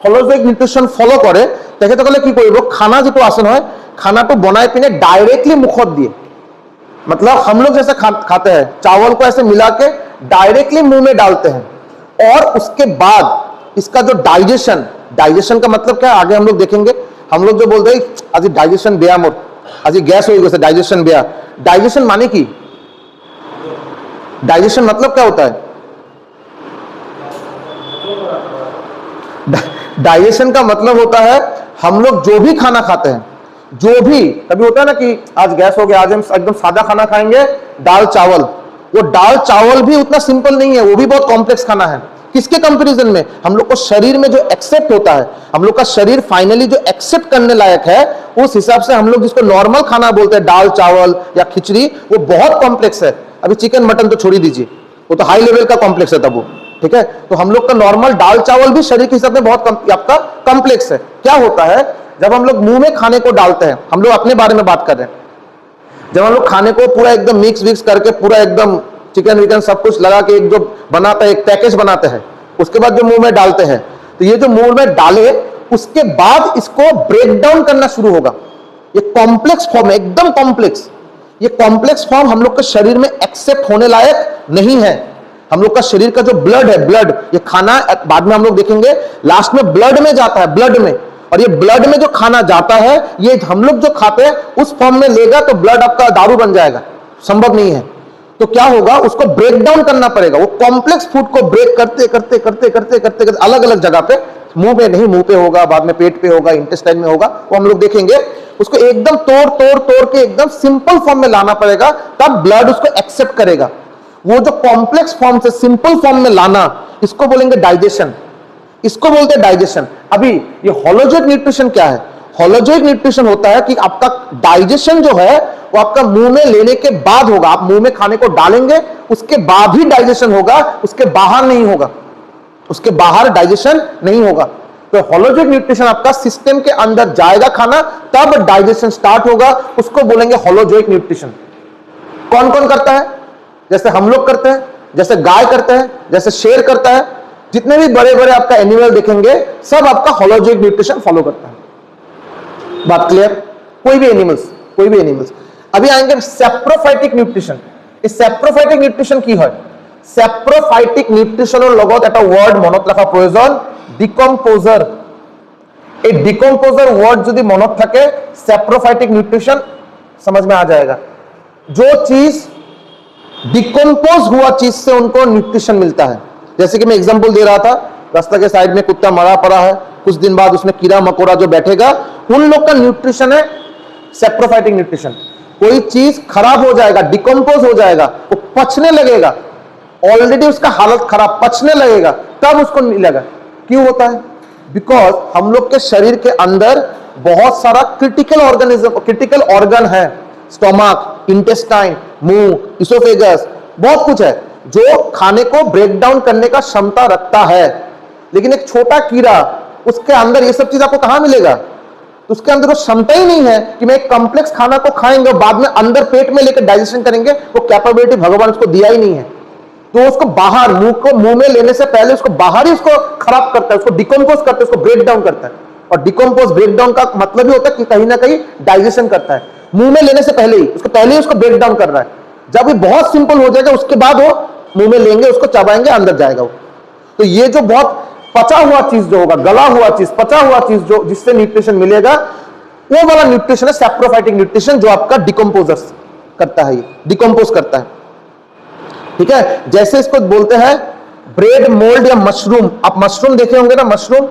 [SPEAKER 1] होलोजोइक न्यूट्रिशन फॉलो करे, তেখেতসকলে কি কৰিব, खाना যেটো আছে নহয়, खानाটো বনাই পিনে डायरेक्टली मुखत दिए। मतलब हम लोग जैसे खाते हैं, चावल को ऐसे मिला के डायरेक्टली मुंह में डालते हैं, और उसके बाद इसका जो डाइजेशन का मतलब क्या है आगे हम लोग देखेंगे। हम लोग जो बोलते हैं आज डाइजेशन बेया मोर, आज गैस हो गई, डाइजेशन बेया। डाइजेशन माने की, डाइजेशन मतलब क्या होता है? डाइजेशन का मतलब होता है हम लोग जो भी खाना खाते हैं, जो भी, कभी होता है ना कि आज गैस हो गया, आज हम एकदम सादा खाना खाएंगे, दाल चावल, वो दाल चावल भी उतना सिंपल नहीं है, वो भी बहुत कॉम्प्लेक्स खाना है। किसके कंपैरिजन में? हम लोग को शरीर में जो एक्सेप्ट होता है, हम लोग का शरीर फाइनली जो एक्सेप्ट करने लायक है, उस हिसाब से हम लोग जिसको नॉर्मल खाना बोलते हैं, दाल चावल या खिचड़ी, वो बहुत कॉम्प्लेक्स है। अभी चिकन मटन तो छोड़ ही दीजिए, वो तो हाई लेवल का कॉम्प्लेक्स है तब वो, ठीक है। तो हम लोग का नॉर्मल दाल चावल भी शरीर के हिसाब में बहुत आपका कॉम्प्लेक्स है। क्या होता है जब हम लोग मुंह में खाने को डालते हैं, हम लोग अपने बारे में बात कर रहे हैं, जब हम लोग खाने को पूरा एकदम मिक्स विक्स करके पूरा एकदम चिकन विकन सब कुछ लगा के एक जो बनाता है, एक पैकेज बनाते हैं, उसके बाद जो मुंह में डालते हैं, तो ये जो मुंह में डाले उसके बाद इसको ब्रेक डाउन करना शुरू होगा। ये कॉम्प्लेक्स फॉर्म है, एकदम कॉम्प्लेक्स। ये कॉम्प्लेक्स फॉर्म हम लोग के शरीर में एक्सेप्ट होने लायक नहीं है। हम लोग का शरीर का जो ब्लड है, ब्लड, ये खाना बाद में हम लोग देखेंगे लास्ट में ब्लड में जाता है, ब्लड में, और ये ब्लड में जो खाना जाता है, ये हम लोग जो खाते हैं उस फॉर्म में लेगा तो ब्लड आपका दारू बन जाएगा, संभव नहीं है। तो क्या होगा, उसको ब्रेक डाउन करना पड़ेगा। वो कॉम्प्लेक्स फूड को ब्रेक करते करते करते करते करते करते अलग अलग जगह पे, मुंह पे नहीं, मुंह पे होगा, बाद में पेट पे होगा, इंटेस्टाइन में होगा, वो हम लोग देखेंगे। उसको एकदम तोड़ तोड़ तोड़ के एकदम सिंपल फॉर्म में लाना पड़ेगा, तब ब्लड उसको एक्सेप्ट करेगा। वो जो कॉम्प्लेक्स फॉर्म से सिंपल फॉर्म में लाना, इसको बोलेंगे डाइजेशन, इसको बोलते हैं डाइजेशन। अभी ये होलोजोइक न्यूट्रिशन क्या है? होलोजोइक न्यूट्रिशन होता है कि आपका डाइजेशन जो है वो आपका मुंह में लेने के बाद होगा। आप मुंह में खाने को डालेंगे, उसके बाद ही डाइजेशन होगा, उसके बाहर नहीं होगा, उसके बाहर डाइजेशन नहीं होगा। तो होलोजोइक न्यूट्रिशन आपका सिस्टम के अंदर जाएगा खाना, तब डाइजेशन स्टार्ट होगा, उसको बोलेंगे होलोजोइक न्यूट्रिशन। कौन कौन करता है? जैसे हम लोग करते हैं, जैसे गाय करते हैं, जैसे शेर करता है, जितने भी बड़े बड़े आपका एनिमल देखेंगे सब आपका होलोजोइक न्यूट्रिशन फॉलो करता है। बात क्लियर? कोई भी एनिमल्स। अभी आएंगे सैप्रोफाइटिक न्यूट्रिशन। इस सैप्रोफाइटिक न्यूट्रिशन की है, सैप्रोफाइटिक न्यूट्रिशनर লগত এটা ওয়ার্ড মনত রাখা প্রয়োজন, ডিকম্পোজার। এই ডিকম্পোজার ওয়ার্ড যদি মনত থাকে, सैप्रोफाइटिक न्यूट्रिशन समझ में आ जाएगा। जो चीज डिकम्पोज हुआ चीज से उनको न्यूट्रिशन मिलता है। जैसे कि मैं एग्जांपल दे रहा था, रास्ता के साइड में कुत्ता मरा पड़ा है, कुछ दिन बाद उसमें कीड़ा मकोड़ा जो बैठेगा, उन लोग का न्यूट्रिशन है सैप्रोफाइटिक न्यूट्रिशन। कोई चीज खराब हो जाएगा, डिकम्पोज हो जाएगा, वो पचने लगेगा, ऑलरेडी उसका हालत खराब, पचने लगेगा, तब उसको मिलेगा। क्यों होता है? बिकॉज हम लोग के शरीर के अंदर बहुत सारा क्रिटिकल ऑर्गन है, स्टोमक, इंटेस्टाइन, मुंह, इसोफेगस, बहुत कुछ है जो खाने को ब्रेक डाउन करने का क्षमता रखता है। लेकिन एक छोटा कीड़ा, उसके अंदर ये सब चीज आपको कहां मिलेगा? तो उसके अंदर वो क्षमता ही नहीं है कि मैं एक कॉम्प्लेक्स खाना को खाएंगे और बाद में अंदर पेट में लेकर डाइजेशन करेंगे, वो कैपेबिलिटी भगवान उसको दिया ही नहीं है। तो उसको बाहर, मुंह में लेने से पहले उसको बाहर ही उसको खराब करता है, उसको डिकम्पोज करता है, उसको ब्रेक डाउन करता है। और डिकम्पोज ब्रेक डाउन का मतलब ही होता है कि कहीं ना कहीं डाइजेशन करता है। मुंह में लेने से पहले ही उसको ब्रेक डाउन कर रहा है। जब ये बहुत सिंपल हो जाएगा, उसके बाद वो मुंह में लेंगे, उसको चबाएंगे, अंदर जाएगा वो। तो ये जो बहुत पचा हुआ चीज जो होगा, गला हुआ चीज, पचा हुआ चीज जो जिससे न्यूट्रिशन मिलेगा, वो वाला न्यूट्रिशन है सैप्रोफाइटिक न्यूट्रिशन, जो आपका डिकम्पोजर करता है, ये डिकम्पोज करता है। ठीक है, जैसे इसको बोलते हैं ब्रेड मोल्ड या मशरूम। आप मशरूम देखे होंगे ना, मशरूम,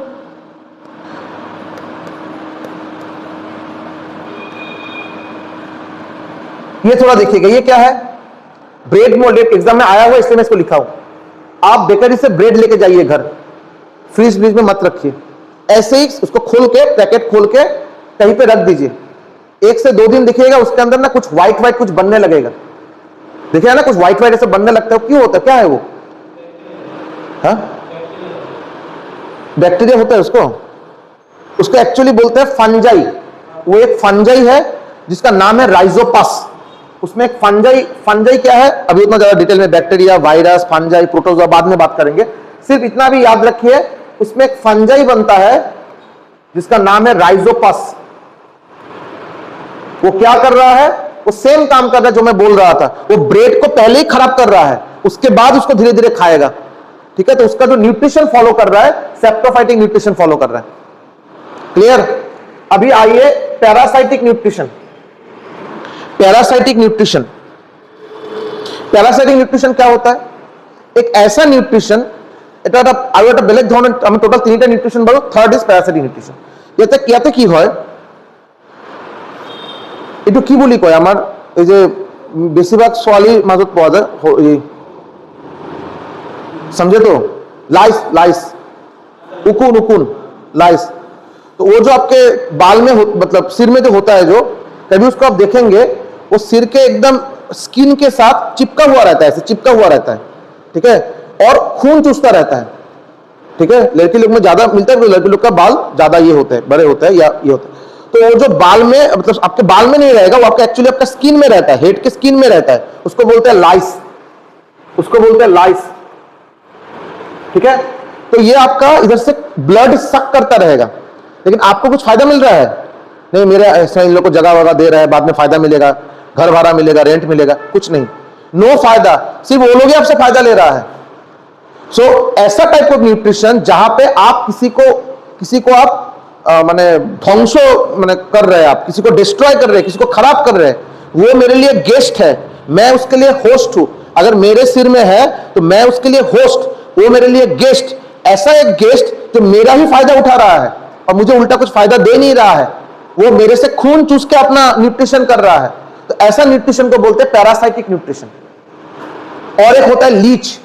[SPEAKER 1] ये थोड़ा देखिएगा, ये क्या है? Bread mould. एग्जाम में आया हुआ इसलिए मैं इसको लिखा हूं। आप बेकरी से ब्रेड लेके जाइए घर, फ्रीज में मत रखिए, ऐसे ही उसको खोल के, पैकेट खोल के कहीं पे रख दीजिए। 1 से 2 दिन दिखेगा, उसके अंदर ना कुछ व्हाइट कुछ बनने लगेगा। देखिए ना, कुछ व्हाइट ऐसे बनने लगता है। क्यों होता है? क्या है वो? हाँ, बैक्टीरिया होता है उसको एक्चुअली बोलते हैं फंजाई। वो एक फंजाई है जिसका नाम है राइजोपस। उसमें एक फंजाई क्या है, अभी उतना ज्यादा डिटेल में बैक्टीरिया, वायरस, फंजाई, प्रोटोजोआ बाद में बात करेंगे। सिर्फ इतना भी याद रखिए, उसमें एक फंजाई बनता है जिसका नाम है राइजोपस। वो क्या कर रहा है? वो सेम काम कर रहा है जो मैं बोल रहा था। वो ब्रेड को पहले ही खराब कर रहा है, उसके बाद उसको धीरे धीरे खाएगा। ठीक है, तो उसका जो न्यूट्रिशन फॉलो कर रहा है, सैप्रोफाइटिक न्यूट्रिशन फॉलो कर रहा है। क्लियर? अभी आइए पैरासाइटिक न्यूट्रिशन। पैरासाइटिक न्यूट्रिशन क्या होता है? एक ऐसा न्यूट्रिशन, এটা আৰু এটা বেলেগ ধৰণৰ, আমি টোটাল 3টা নিউট্রিশন বলো। Third is parasitic nutrition. ইয়াতে কি হয়, এটু কি বুলি কয়, আমাৰ এই যে বেশিরভাগ সোয়ালি মাজত পাওয়া যায় समझे तो लाइस लाइस उकुन उकुन लाइस। तो वो जो आपके बाल में मतलब सिर में जो होता है जो कभी उसको आप देखेंगे वो सिर के एकदम स्किन के साथ चिपका हुआ रहता है, ऐसे चिपका हुआ रहता है, ठीक है, और खून चूसता रहता है, ठीक है। लड़की लोग में ज्यादा मिलता है, लड़की लोग का बाल ज्यादा ये होते हैं, बड़े होते हैं या ये होते हैं। तो वो जो बाल में मतलब आपके बाल में नहीं रहेगा, वो आपका एक्चुअली आपका स्किन में रहता है, हेड के स्किन में रहता है, उसको बोलते हैं लाइस, उसको बोलते हैं लाइस, ठीक है। तो ये आपका इधर से ब्लड सक करता रहेगा, लेकिन आपको कुछ फायदा मिल रहा है नहीं, मेरे ऐसा इन लोग को जगह वगह दे रहा है, बाद में फायदा मिलेगा, घर भाड़ा मिलेगा, रेंट मिलेगा, कुछ नहीं, नो फायदा, सिर्फ वो लोग ही आपसे फायदा ले रहा है। सो ऐसा टाइप ऑफ न्यूट्रिशन जहां पे आप किसी को आप माने ध्वंस माने कर रहे हैं, आप किसी को डिस्ट्रॉय कर रहे हैं, किसी को खराब कर रहे हैं, वो मेरे लिए गेस्ट है, मैं उसके लिए होस्ट हूं। अगर मेरे सिर में है तो मैं उसके लिए होस्ट, वो मेरे लिए गेस्ट। ऐसा एक गेस्ट जो मेरा ही फायदा उठा रहा है और मुझे उल्टा कुछ फायदा दे नहीं रहा है, वो मेरे से खून चूस के अपना न्यूट्रिशन कर रहा है, तो ऐसा न्यूट्रिशन को बोलते हैं पैरासाइटिक न्यूट्रिशन। और एक होता है लीच।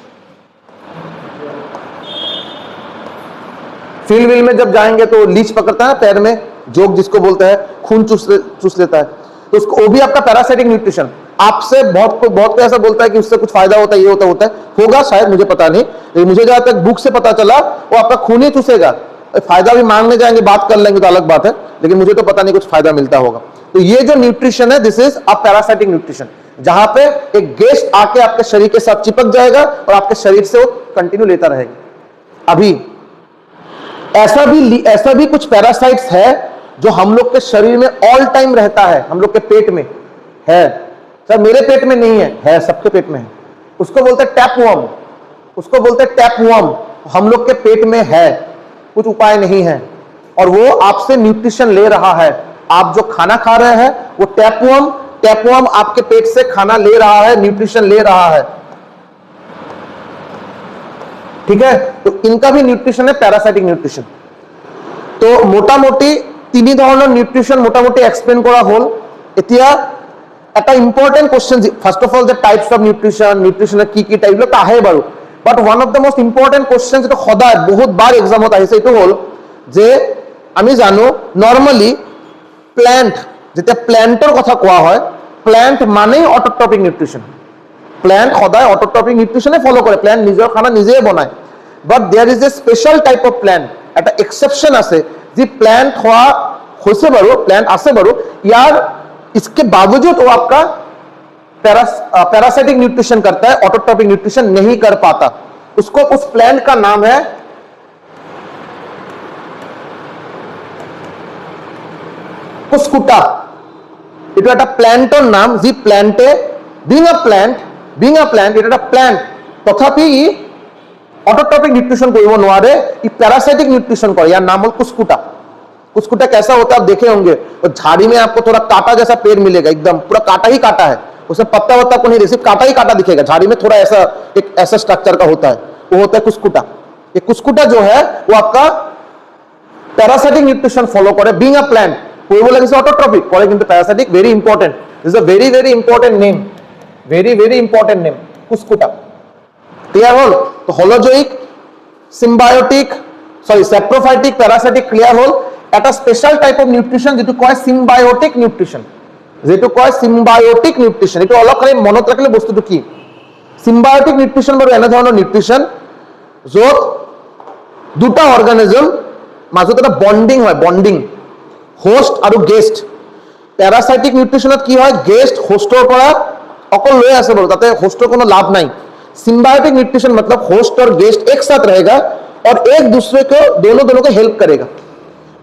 [SPEAKER 1] फील्ड व्हील में जब जाएंगे तो लीच पकड़ता है पैर में, जोग जिसको बोलते हैं, खून चूस लेता है, तो उसको वो भी आपका पैरासाइटिक न्यूट्रिशन। आपसे बहुत कोई ऐसा बोलता है कि उससे कुछ फायदा होता है, ये होता है, होगा शायद, मुझे पता नहीं, लेकिन मुझे जहां तक बुक से पता चला वो आपका खून ही चूसेगा। फायदा भी मांगने जाएंगे, बात कर लेंगे तो अलग बात है, लेकिन मुझे तो पता नहीं कुछ फायदा मिलता होगा। तो ये जो न्यूट्रिशन है, this is a parasitic nutrition, जहां पे एक गेस्ट आके आपके शरीर के साथ चिपक जाएगा और आपके शरीर से वो कंटिन्यू लेता रहेगा। अभी ऐसा भी कुछ पैरासाइट्स है जो हम लोग के शरीर में ऑल टाइम रहता है, हम लोग के पेट में है। सर मेरे पेट में नहीं है, सबके पेट में है। उसको बोलते हैं टैपवर्म, उसको बोलते हैं टैपवर्म। हम लोग के पेट में है, कुछ उपाय नहीं है, और वो आपसे न्यूट्रिशन ले रहा है। आप जो खाना खा रहे हैं वो टैपवर्म आपके पेट से खाना ले रहा है, न्यूट्रिशन ले रहा है, ठीक है। तो इनका भी न्यूट्रिशन है पैरासाइटिक न्यूट्रिशन। तो মোটামুটি তিনি ধরনের নিউট্রিশন মোটামুটি এক্সপ্লেইন করা হল। এতিয়া এটা important question, first of all the types of নিউট্রিশনের কি কি টাইপ তা আহে বাৰু, but one of the most important question যেটা সদায় বহুতবার এক্সামত আহিছে এইটো হল যে আমি জানো নর্মালি প্ল্যান্ট, যেতিয়া প্ল্যান্টৰ কথা কোৱা হয়, প্ল্যান্ট মানেই অটোট্রপিক নিউট্রিশন। প্ল্যান্ট সদায় অটোট্রপিক নিউট্রিশনে ফলো কৰে, প্ল্যান্ট নিজৰ খানা নিজেই বনায়। But there is a special type of plant, একটা এক্সেপশন আছে যে প্ল্যান্ট হওয়া হয়েছে বাৰু, প্ল্যান্ট আছে বাৰু, यार इसके बावजूद वो आपका पैरासाइटिक न्यूट्रिशन करता है, ऑटोट्रॉपिक न्यूट्रिशन नहीं कर पाता। उसको उस प्लांट का नाम है कुस्कुटा। এটা একটা প্ল্যান্টৰ নাম, যি প্ল্যান্টে বিং আ প্ল্যান্ট এটা একটা প্ল্যান্ট, তথাপি ই ऑटोट्रॉपिक न्यूट्रिशन कोई वो नोआरे, ये पैरासाइटिक न्यूट्रिशन को। यार नाम कुस्कुटा। कुस्कुटा कैसा होता है आप देखे होंगे, और झाड़ी में आपको थोड़ा कांटा जैसा पेड़ मिलेगा, एकदम पूरा कांटा ही कांटा है, उसमें पत्ता वत्ता को नहीं, सिर्फ कांटा ही कांटा दिखेगा, झाड़ी में थोड़ा ऐसा एक ऐसा स्ट्रक्चर का होता है, वो होता है कुस्कुटा। ये कुस्कुटा जो है वो आपका पैरासाइटिक न्यूट्रिशन फॉलो करे, बीइंग अ प्लांट। कोई बोला कि ऑटोट्रॉपिक करे, किंतु parasitic very important, this is a very very important name, very important name Cuscuta. Clear होल? तो holozoic, symbiotic, sorry saprophytic, parasitic clear होल। এটা স্পেশাল টাইপ অফ নিউট্রিশন যেটো কয় সিম্বায়োটিক নিউট্রিশন, এটো অলপ খালি মনত ৰাখিলে বস্তুটো কি। সিম্বায়োটিক নিউট্রিশন বাৰু এনে ধৰণৰ নিউট্রিশন য'ত দুটা অৰ্গানিজম মাজত এটা বন্ডিং হয়, বন্ডিং হোষ্ট আৰু গেষ্ট। पैरासाइटिक নিউট্রিশনত কি হয়, গেষ্ট হোষ্টৰ পৰা অকল লৈ আছে বাৰু, তাতে হোষ্টৰ কোনো লাভ নাই। सिम्बायोटिक न्यूट्रिशन मतलब होस्ट और गेस्ट एक साथ रहेगा और एक दूसरे को दोनों को हेल्प करेगा,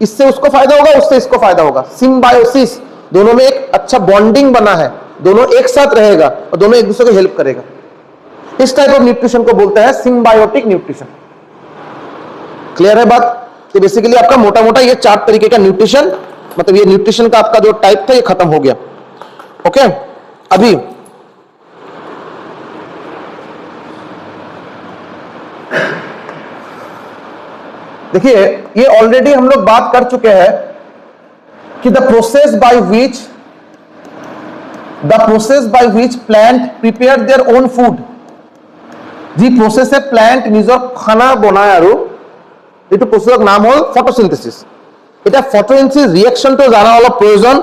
[SPEAKER 1] इससे उसको फायदा होगा, उससे इसको फायदा होगा। सिम्बायोसिस, दोनों में एक अच्छा बॉन्डिंग बना है, दोनों एक साथ रहेगा और दोनों एक दूसरे को हेल्प करेगा। इस टाइप ऑफ न्यूट्रिशन को बोलते हैं सिम्बायोटिक न्यूट्रिशन। क्लियर है बात? तो बेसिकली आपका मोटा मोटा ये 4 तरीके का न्यूट्रिशन, मतलब ये न्यूट्रिशन का आपका जो टाइप था ये खत्म हो गया। ओके, अभी देखिए ये ऑलरेडी हम लोग बात कर चुके हैं कि the process by which the process by which plant prepare their own food, जी प्रोसेसे प्लांट নিজৰ খানা বনায় আৰু এইটো প্ৰচেছৰ নাম হ'ল ফটোসিনথেসিস। এটা ফটোসিনথেসিস ৰিঅ্যাকশনটো জানা অলপ প্ৰয়োজন।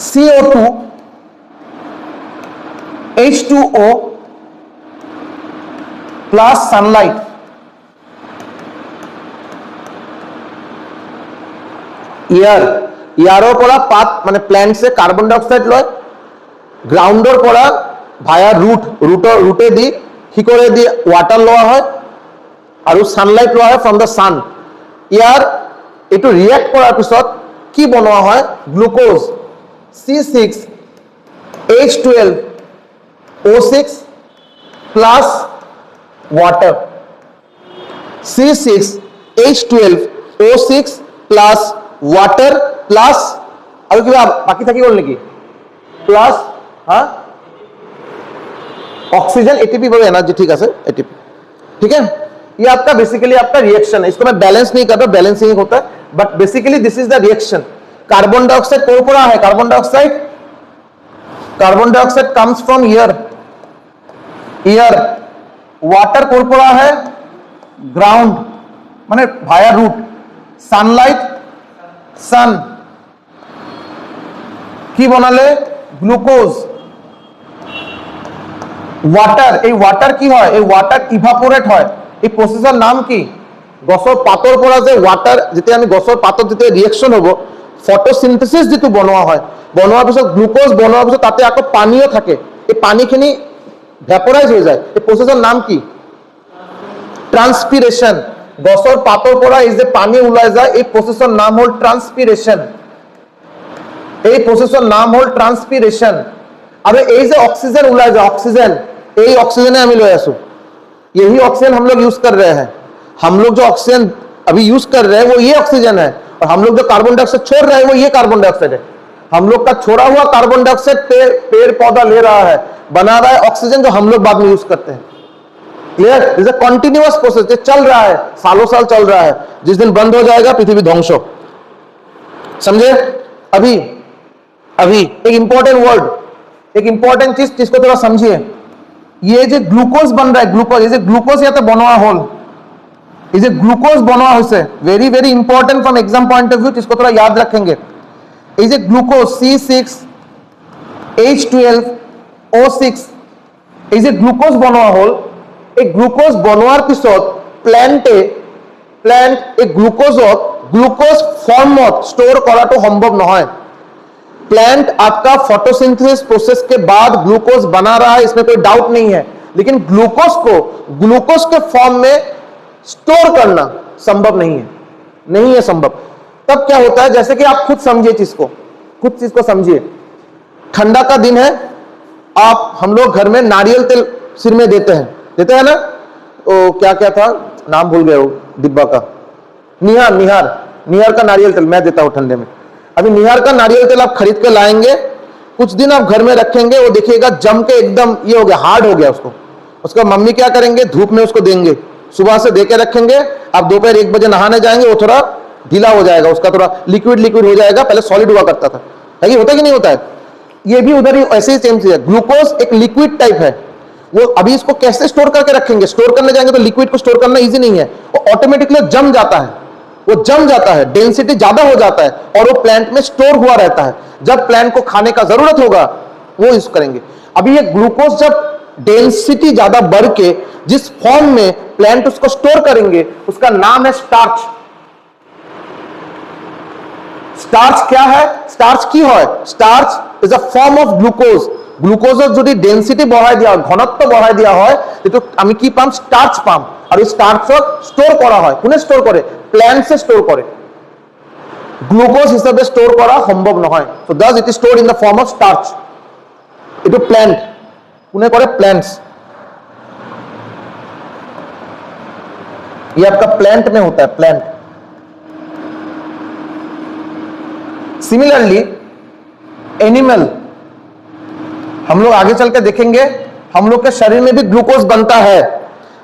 [SPEAKER 1] CO2 H2O প্লাস সানলাইট, ইয়াৰৰ পৰা পাত মানে প্লান্টছে কাৰ্বন ডাই অক্সাইড লয়, গ্ৰাউণ্ডৰ পৰা ভায়া ৰুটে দি শিকৰে দি ৱাটাৰ লোৱা হয় আৰু সানলাইট লোৱা হয় ফ্ৰম দ্য সান। ইয়াৰ এইটো ৰিয়েক্ট কৰাৰ পিছত কি বনোৱা হয়, glucose C6H12O6 plus water, C6H12O6 plus water plus আৰু কিবা বাকি থাকি গল নেকি, প্লাস ऑक्सीजन ATP पर एनर्जी, ठीक है ATP, ठीक है। ये आपका बेसिकली आपका रिएक्शन है, इसको मैं बैलेंस नहीं कर रहा, बैलेंसिंग होता है, but basically this is the reaction. Carbon dioxide कोरपोरा है, carbon dioxide comes from air, water कोरपोरा है ग्राउंड माने भाया रूट, सनलाइट सन की बनाले ग्लूकोज, वाटर এই वाटर কি হয়, এই वाटर ইভাপোরেট হয়। এই প্রসেসর নাম কি, গছৰ পাতৰ পৰা যে वाटर যেতিয়া আমি গছৰ পাতত যেতিয়া ৰিঅ্যাকশন হ'ব ফটোসিনথেসিস যেটো বনোৱা হয়, বনোৱাৰ পিছত গ্লুকোজ বনোৱাৰ পিছত তাতে আকৌ পানীও থাকে, এই পানীখিনি ভেপৰাইজ হৈ যায়, এই প্ৰসেসৰ নাম কি, ট্ৰান্সপিৰেশন। গছৰ পাতৰ পৰা এই যে পানী ওলাই যায় এই প্ৰসেসৰ নাম হ'ল ট্ৰান্সপিৰেশন, এই প্ৰসেসৰ নাম হ'ল ট্ৰান্সপিৰেশন। अरे ये जो ऑक्सीजन उड़ा जाए, ऑक्सीजन यही ऑक्सीजन है, हम ले आसू, यही ऑक्सीजन हम लोग यूज कर रहे हैं। हम लोग जो ऑक्सीजन अभी यूज कर रहे हैं वो ये ऑक्सीजन है, और हम लोग जो कार्बन डाइऑक्साइड छोड़ रहे हैं वो ये कार्बन डाइऑक्साइड है। हम लोग का छोड़ा हुआ कार्बन डाइऑक्साइड पेड़ पौधा ले रहा है, बना रहा है ऑक्सीजन जो हम लोग बाद में यूज करते हैं। Clear, is a continuous process, जो चल रहा है, सालों साल चल रहा है, जिस दिन बंद हो जाएगा पृथ्वी ध्वंस हो। समझे। अभी एक इंपॉर्टेंट वर्ड, एक इंपॉर्टेंट चीज जिसको थोड़ा समझिए, ये जो ग्लूकोज बन रहा है, ग्लूकोज, ये जो ग्लूकोज या तो बनवा होल, ये जो ग्लूकोज बनवा होइसे, very very important from exam point of view, जिसको थोड़ा याद रखेंगे। ये जो ग्लूकोज C6H12O6 এই যে গ্লুকোজ বনোৱা হল, এই গ্লুকোজ বনোৱাৰ পিছত প্লান্ট এই গ্লুকোজক গ্লুকোজ ফর্মত স্টোর কৰাটো সম্ভৱ নহয়। प्लांट आपका फोटोसिंथेसिस प्रोसेस के बाद ग्लूकोज बना रहा है, इसमें कोई डाउट नहीं है, लेकिन ग्लूकोज को ग्लूकोज के फॉर्म में स्टोर करना संभव नहीं है संभव। तब क्या होता है, जैसे कि आप खुद समझिए चीज को समझिए। ठंडा का दिन है, आप हम लोग घर में नारियल तेल सिर में देते हैं ना, ओ क्या था नाम भूल गए वो डिब्बा का, निहार का नारियल तेल मैं देता हूं ठंडे में। अभी निहार का नारियल तेल आप खरीद के लाएंगे, कुछ दिन आप घर में रखेंगे, वो देखिएगा जम के एकदम ये हो गया, हार्ड हो गया उसका मम्मी क्या करेंगे, धूप में उसको देंगे, सुबह से देके रखेंगे, आप दोपहर 1 बजे नहाने जाएंगे, वो थोड़ा ढीला हो जाएगा, उसका थोड़ा लिक्विड हो जाएगा, पहले सॉलिड हुआ करता था, है कि होता कि नहीं होता है। ये भी उधर ही ऐसे ही सेम चीज है, ग्लूकोज एक लिक्विड टाइप है, वो अभी इसको कैसे स्टोर करके रखेंगे, स्टोर करने जाएंगे तो लिक्विड को स्टोर करना ईजी नहीं है, वो ऑटोमेटिकली जम जाता है, डेंसिटी ज्यादा हो जाता है और वो प्लांट में स्टोर हुआ रहता है। जब प्लांट को खाने का जरूरत होगा वो यूज करेंगे। अभी ये ग्लूकोज जब डेंसिटी ज्यादा बढ़ के जिस फॉर्म में प्लांट उसको स्टोर करेंगे उसका नाम है स्टार्च। स्टार्च क्या है, स्टार्च की है, starch is a form of glucose. গ্লুকোজৰ যদি ডেন্সিটি বঢ়াই দিয়া হয়, ঘনত্ব বঢ়াই দিয়া হয়, তেটো আমি কি পাম, স্টার্চ পাম। আর এই স্টার্চক স্টোর করা হয়, কোনে স্টোর করে, প্ল্যান্টসে স্টোর করে, গ্লুকোজ হিসাবে স্টোর করা সম্ভব নহয়। So Das it is stored in the form of starch. এটো প্ল্যান্ট কোনে করে, প্ল্যান্টস। ये आपका प्लांट में होता है, प्लांट। सिमिलरली एनिमल, हम लोग आगे चल के देखेंगे, हम लोग के शरीर में भी ग्लूकोज बनता है,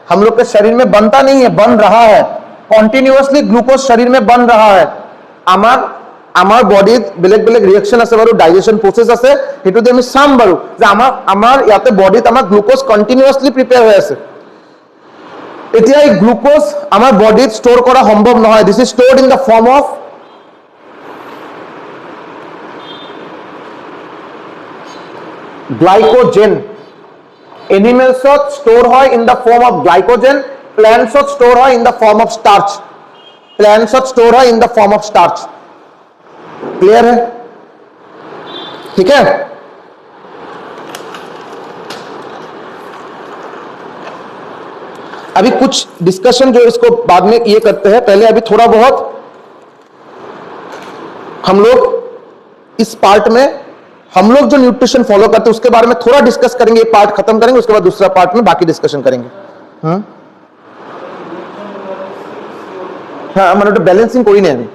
[SPEAKER 1] हम लोग के शरीर में बनता नहीं है, बन रहा है, कॉन्टिन्यूअसली ग्लूकोज शरीर में बन रहा है। আমাৰ বডিত বেলেগ বেলেগ ৰিয়েকশ্যন আছে বাৰু, ডাইজেশ্যন প্ৰচেছ আছে, সেইটো দি আমি চাম বাৰু যে আমাৰ ইয়াতে বডিত আমাৰ গ্লুক'জ কণ্টিনিউৱাছলি প্ৰিপেয়াৰ হৈ আছে। এতিয়া এই গ্লুক'জ আমাৰ বডিত ষ্ট'ৰ কৰা সম্ভৱ নহয়। This is stored in the form of glycogen. এনিমেলছত ষ্ট'ৰ হয় in the form of glycogen, প্লেন্টছত ষ্ট'ৰ হয় in the form of starch. Plants store है in the form of starch. Clear है? ठीक है। अभी कुछ डिस्कशन जो इसको बाद में ये करते हैं, पहले अभी थोड़ा बहुत हम लोग इस पार्ट में हम लोग जो न्यूट्रिशन फॉलो करते हैं उसके बारे में थोड़ा डिस्कस करेंगे। ये पार्ट खत्म करेंगे, उसके बाद दूसरा पार्ट में बाकी डिस्कशन करेंगे। हाँ, मैंने तो बैलेंसिंग कोई नहीं है।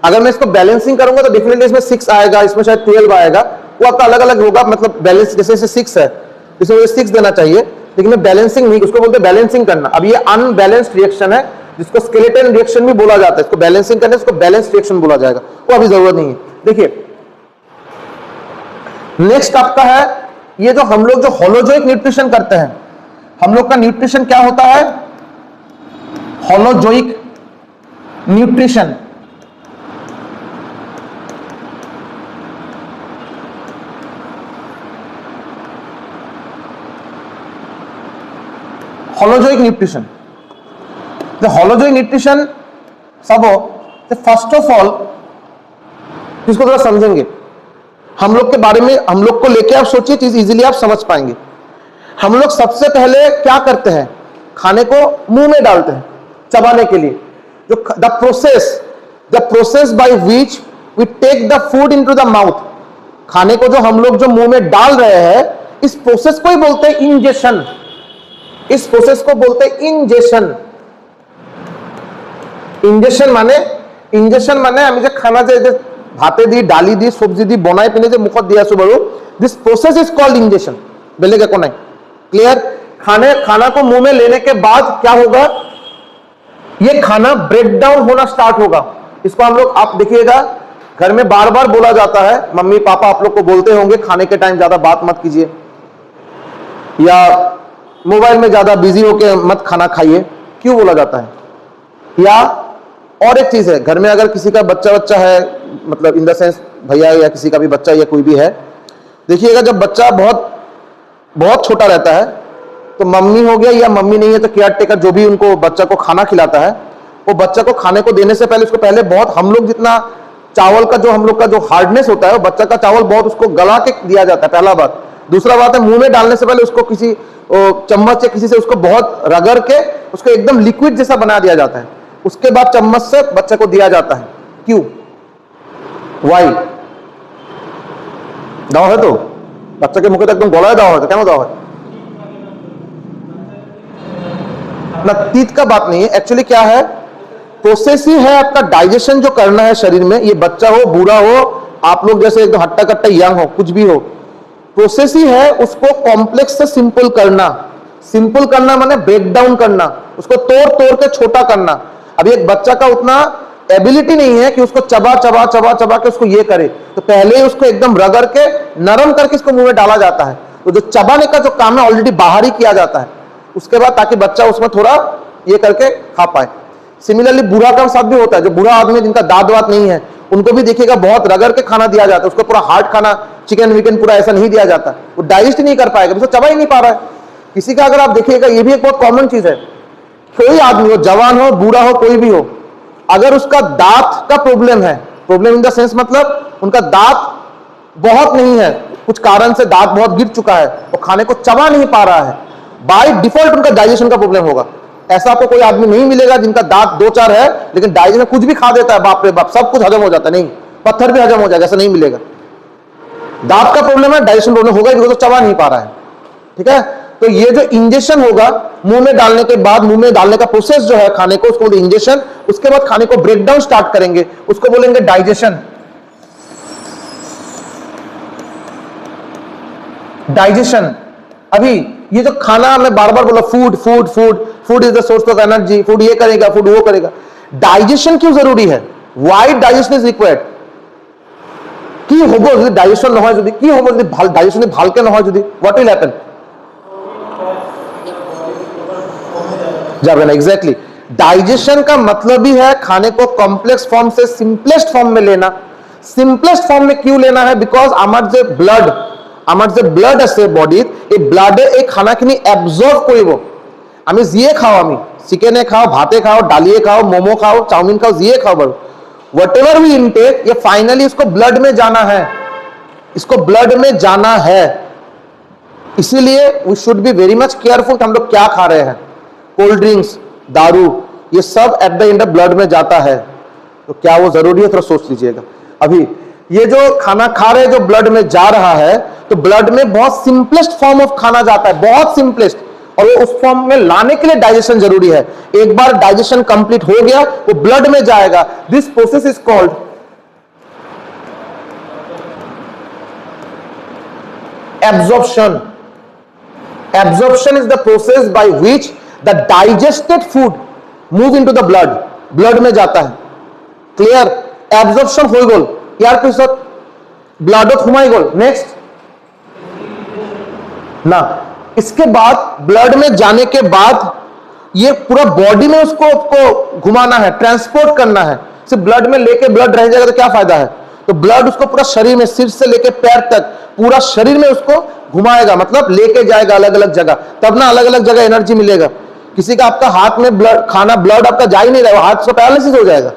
[SPEAKER 1] अगर मैं इसको बैलेंसिंग करूंगा तो डेफिनेटली इसमें 6 आएगा, इसमें शायद 12 आएगा, वो आपका अलग अलग होगा। मतलब बैलेंस जैसे 6 है, इसमें मुझे 6 देना चाहिए, लेकिन मैं बैलेंसिंग नहीं, उसको बोलते हैं बैलेंसिंग करना। अब ये अनबैलेंस्ड रिएक्शन है जिसको स्केलेटन रिएक्शन भी बोला जाता है। इसको बैलेंसिंग करने इसको बैलेंस रिएक्शन बोला जाएगा, वो अभी जरूरत नहीं है। देखिए नेक्स्ट आपका है ये जो हम लोग जो होलोजोइक न्यूट्रिशन करते हैं, हम लोग का न्यूट्रिशन क्या होता है? Holozoic nutrition. Holozoic nutrition, the holozoic nutrition सब हो। फर्स्ट ऑफ ऑल इसको थोड़ा समझेंगे हम लोग के बारे में, हम लोग को लेके आप सोचिए, चीज इजीली आप समझ पाएंगे। हम लोग सबसे पहले क्या करते हैं? खाने को मुंह में डालते हैं चबाने के लिए। जो the process by which we take the food into the mouth, खाने को जो हम लोग जो मुंह में डाल रहे हैं, इस प्रोसेस को ही बोलते हैं इंजेशन। इस प्रोसेस को बोलते हैं इंजेशन। इंजेशन माने আমি যে খানা যে ভাতে দি ডালি দি সবজি দি বনাই পিনে যে মুখত দি আছো বাৰু, this process is called ingestion. बेलेग एको नहीं। क्लियर? खाना को मुंह में लेने के बाद क्या होगा? ये खाना ब्रेक डाउन होना स्टार्ट होगा। इसको हम लोग, आप देखिएगा घर में बार बार बोला जाता है, मम्मी पापा आप लोग को बोलते होंगे खाने के टाइम ज्यादा बात मत कीजिए, या मोबाइल में ज्यादा बिजी होके मत खाना खाइए। क्यों बोला जाता है? या और एक चीज है, घर में अगर किसी का बच्चा है, मतलब इन द सेंस भैया या किसी का भी बच्चा या कोई भी है, देखिएगा जब बच्चा बहुत छोटा रहता है तो मम्मी हो गया या मम्मी नहीं है तो केयर टेकर जो भी उनको बच्चा को खाना खिलाता है, वो बच्चा को खाने को देने से पहले उसको पहले बहुत, हम लोग जितना चावल का जो हम लोग का जो हार्डनेस होता है, वो बच्चा का चावल बहुत उसको गला के दिया जाता है, पहला बात। दूसरा बात है, मुंह में डालने से पहले उसको किसी चम्मच या किसी से उसको बहुत रगड़ के उसको एकदम लिक्विड जैसा बना दिया जाता है, उसके बाद चम्मच से बच्चे को दिया जाता है। क्यों? वाई? दावा है तो बच्चा के मुखे तो एकदम गलाয় দেওয়া হয়, কেন দেওয়া হয় ना? तीत का बात नहीं है, एक्चुअली क्या है, प्रोसेस ही है आपका डाइजेशन जो करना है शरीर में। ये बच्चा हो, बूढ़ा हो, आप लोग जैसे एकदम हट्टा कट्टा यंग हो, कुछ भी हो, प्रोसेस ही है उसको कॉम्प्लेक्स से सिंपल करना। सिंपल करना माने ब्रेक डाउन करना, उसको तोड़ के छोटा करना। अभी एक बच्चा का उतना एबिलिटी नहीं है कि उसको चबा के उसको ये करे, तो पहले ही उसको एकदम रगड़ के नरम करके इसको मुंह में डाला जाता है। तो जो चबाने का जो काम है ऑलरेडी बाहर ही किया जाता है उसके बाद, ताकि बच्चा उसमें थोड़ा ये करके खा पाए। सिमिलरली बूढ़ा का साथ भी होता है, जो बूढ़ा आदमी जिनका दांत वात नहीं है, उनको भी देखिएगा बहुत रगड़ के खाना दिया जाता है, उसको पूरा हार्ड खाना, चिकन विकन पूरा ऐसा नहीं दिया जाता, वो डाइजेस्ट ही नहीं कर पाएगा, उसको चबा ही नहीं पा रहा है। किसी का अगर आप देखिएगा, ये भी एक बहुत कॉमन चीज है, कोई आदमी हो, जवान हो, बूढ़ा हो, कोई भी हो, अगर उसका दांत का प्रॉब्लम है, प्रॉब्लम इन द सेंस मतलब उनका दांत बहुत नहीं है, कुछ कारण से दांत बहुत गिर चुका है, वो खाने को चबा नहीं पा रहा है, बाय डिफॉल्ट उनका डाइजेशन का प्रॉब्लम होगा। ऐसा आपको कोई आदमी नहीं मिलेगा जिनका दांत 2-4 है लेकिन डाइजेशन कुछ भी खा देता है, बाप रे बाप सब कुछ हजम हो जाता है, नहीं, पत्थर भी हजम हो जाएगा, ऐसा नहीं मिलेगा। दांत का प्रॉब्लम है, डाइजेशन प्रॉब्लम होगा, तो चबा नहीं पा रहा है। ठीक है? तो ये जो इंजेक्शन होगा मुंह में डालने के बाद, मुंह में डालने का प्रोसेस जो है खाने को, उसको बोलते इंजेक्शन। उसके बाद खाने को ब्रेक डाउन स्टार्ट करेंगे, उसको बोलेंगे डाइजेशन। डाइजेशन। अभी ये जो खाना मैं बार बार बोला, food is the source of energy, food ये करेगा, फूड वो करेगा। डाइजेशन क्यों जरूरी है? Why digestion is required? কি হব যদি ডাইজেশন নহয়, যদি কি হব যদি ডাইজেশন ভালকে নহয়, যদি হোয়াট উইল হ্যাপেন? जावे ना, एग्जैक्टली। डाइजेशन का मतलब ही है खाने को कॉम्प्लेक्स फॉर्म से सिंपलेस्ट फॉर्म में लेना। सिंपलेस्ट फॉर्म में क्यों लेना है? बिकॉज আমার যে ব্লাড আছে বডিত, এই ব্লাডে এই খানাখিনি অ্যাবজর্ব কৰিব। আমি যিয়ে খাও, আমি চিকেনে খাও, ভাতে খাও, ডালিয়ে খাও, মোমো খাও, চাউমিন খাও, যিয়ে খাও বাৰু, व्हाटएवर वी इनटेक, ये फाइनली इसको ब्लड में जाना है, इसको ब्लड में जाना है। इसीलिए we should be very much careful हम लोग क्या खा रहे हैं। कोल्ड ड्रिंक्स, दारू, ये सब एट द एंड ब्लड में जाता है, तो क्या वो जरूरी है? थोड़ा सोच लीजिएगा। अभी ये जो खाना खा रहे हैं जो ब्लड में जा रहा है, तो ब्लड में बहुत सिंपलेस्ट फॉर्म ऑफ खाना जाता है, बहुत सिंपलेस्ट, और वो उस फॉर्म में लाने के लिए डाइजेशन जरूरी है। एक बार डाइजेशन कंप्लीट हो गया, वो ब्लड में जाएगा। This process is called absorption. Absorption is the process by which the digested food move into the blood, blood में जाता है। क्लियर? एब्जॉर्प्शन हो गल, यार पिছত ब्लडत हुमाई गल। नेक्स्ट ना, इसके बाद ब्लड में जाने के बाद ये पूरा बॉडी में उसको घुमाना है, ट्रांसपोर्ट करना है। सिर्फ ब्लड में लेके ब्लड रह जाएगा तो क्या फायदा है? तो ब्लड उसको पूरा शरीर में, सिर से लेके पैर तक पूरा शरीर में उसको घुमाएगा, मतलब लेके जाएगा अलग अलग जगह, तब ना अलग अलग जगह एनर्जी मिलेगा। किसी का आपका हाथ में ब्लड आपका जा ही नहीं रहा, हाथ से पैरालिसिस हो जाएगा।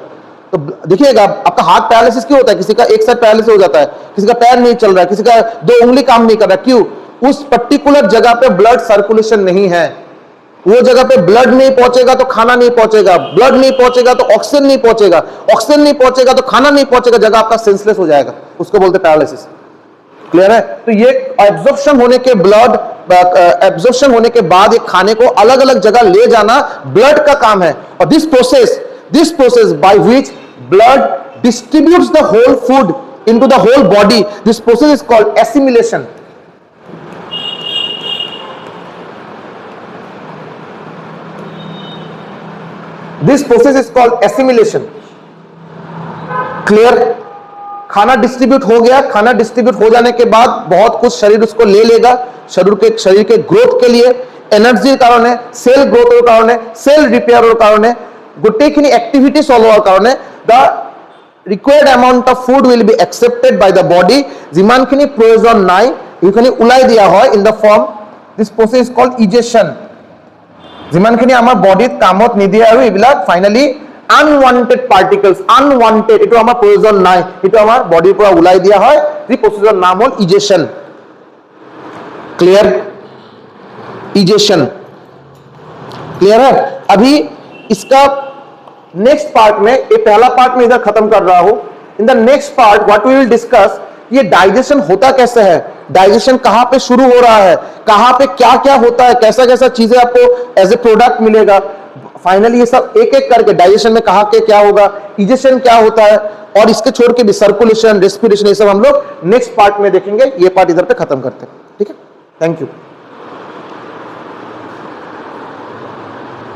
[SPEAKER 1] तो देखिएगा आपका हाथ पैरालिसिस क्यों होता है? किसी का एक साइड पैरालिसिस हो जाता है, किसी का पैर नहीं चल रहा है, किसी का 2 उंगली काम नहीं कर रहा। क्यों? उस पर्टिकुलर जगह पे ब्लड सर्कुलेशन नहीं है। वो जगह पे ब्लड नहीं पहुंचेगा तो खाना नहीं पहुंचेगा, ब्लड नहीं पहुंचेगा तो ऑक्सीजन नहीं पहुंचेगा, ऑक्सीजन नहीं पहुंचेगा तो खाना नहीं पहुंचेगा, जगह आपका सेंसलेस हो जाएगा, उसको बोलते पैरालिसिस। क्लियर है? तो ये एब्जॉर्प्शन होने के एब्जॉर्प्शन होने के बाद ये खाने को अलग अलग जगह ले जाना ब्लड का काम है। और this process by which blood distributes the whole food into the whole body, this process is called assimilation. This process is called assimilation. Clear? खाना डिस्ट्रीब्यूट हो गया, खाना डिस्ट्रीब्यूट हो जाने के बाद बहुत कुछ शरीर उसको ले लेगा, शरीर के ग्रोथ के लिए, एनर्जीर कारणे, सेल ग्रोथर कारणे, सेल रिपेयरर कारणे, गोटेखिनि एक्टिविटी सल्व होৱাৰ कारणे the required amount of food will be accepted by the body. जिमानखिनि प्रयोजन নাই এইখিনি উলাই দিয়া হয় in the form, this process is called ingestion. जिमानखिनि आमार बॉडीत कामत निदिया আৰু এইবিলাক फाइनली আনওয়ান্টেড পার্টিকলস, আনওয়ান্টেড, এটো আমার প্রয়োজন নাই, এটো আমার বডির পুরো উলাই দিয়া হয়, এই প্রসেসের নাম হল ইজেশন। क्लियर? इजेशन। क्लियर है? अभी इसका नेक्स्ट पार्ट में, ये पहला पार्ट में इधर खत्म कर रहा हूं। In the next part what we will discuss, ये डाइजेशन होता कैसे है, डाइजेशन कहां पे शुरू हो रहा है, कहां पे क्या क्या होता है, कैसा कैसा चीजें आपको एज ए प्रोडक्ट मिलेगा। फाइनली ये सब एक एक करके डाइजेशन में कहां के क्या होगा, इजेशन क्या होता है, और इसके छोड़ के भी सर्कुलेशन, रेस्पिरेशन, ये सब हम लोग नेक्स्ट पार्ट में देखेंगे। ये पार्ट इधर पे खत्म करते हैं। ठीक है? Thank you.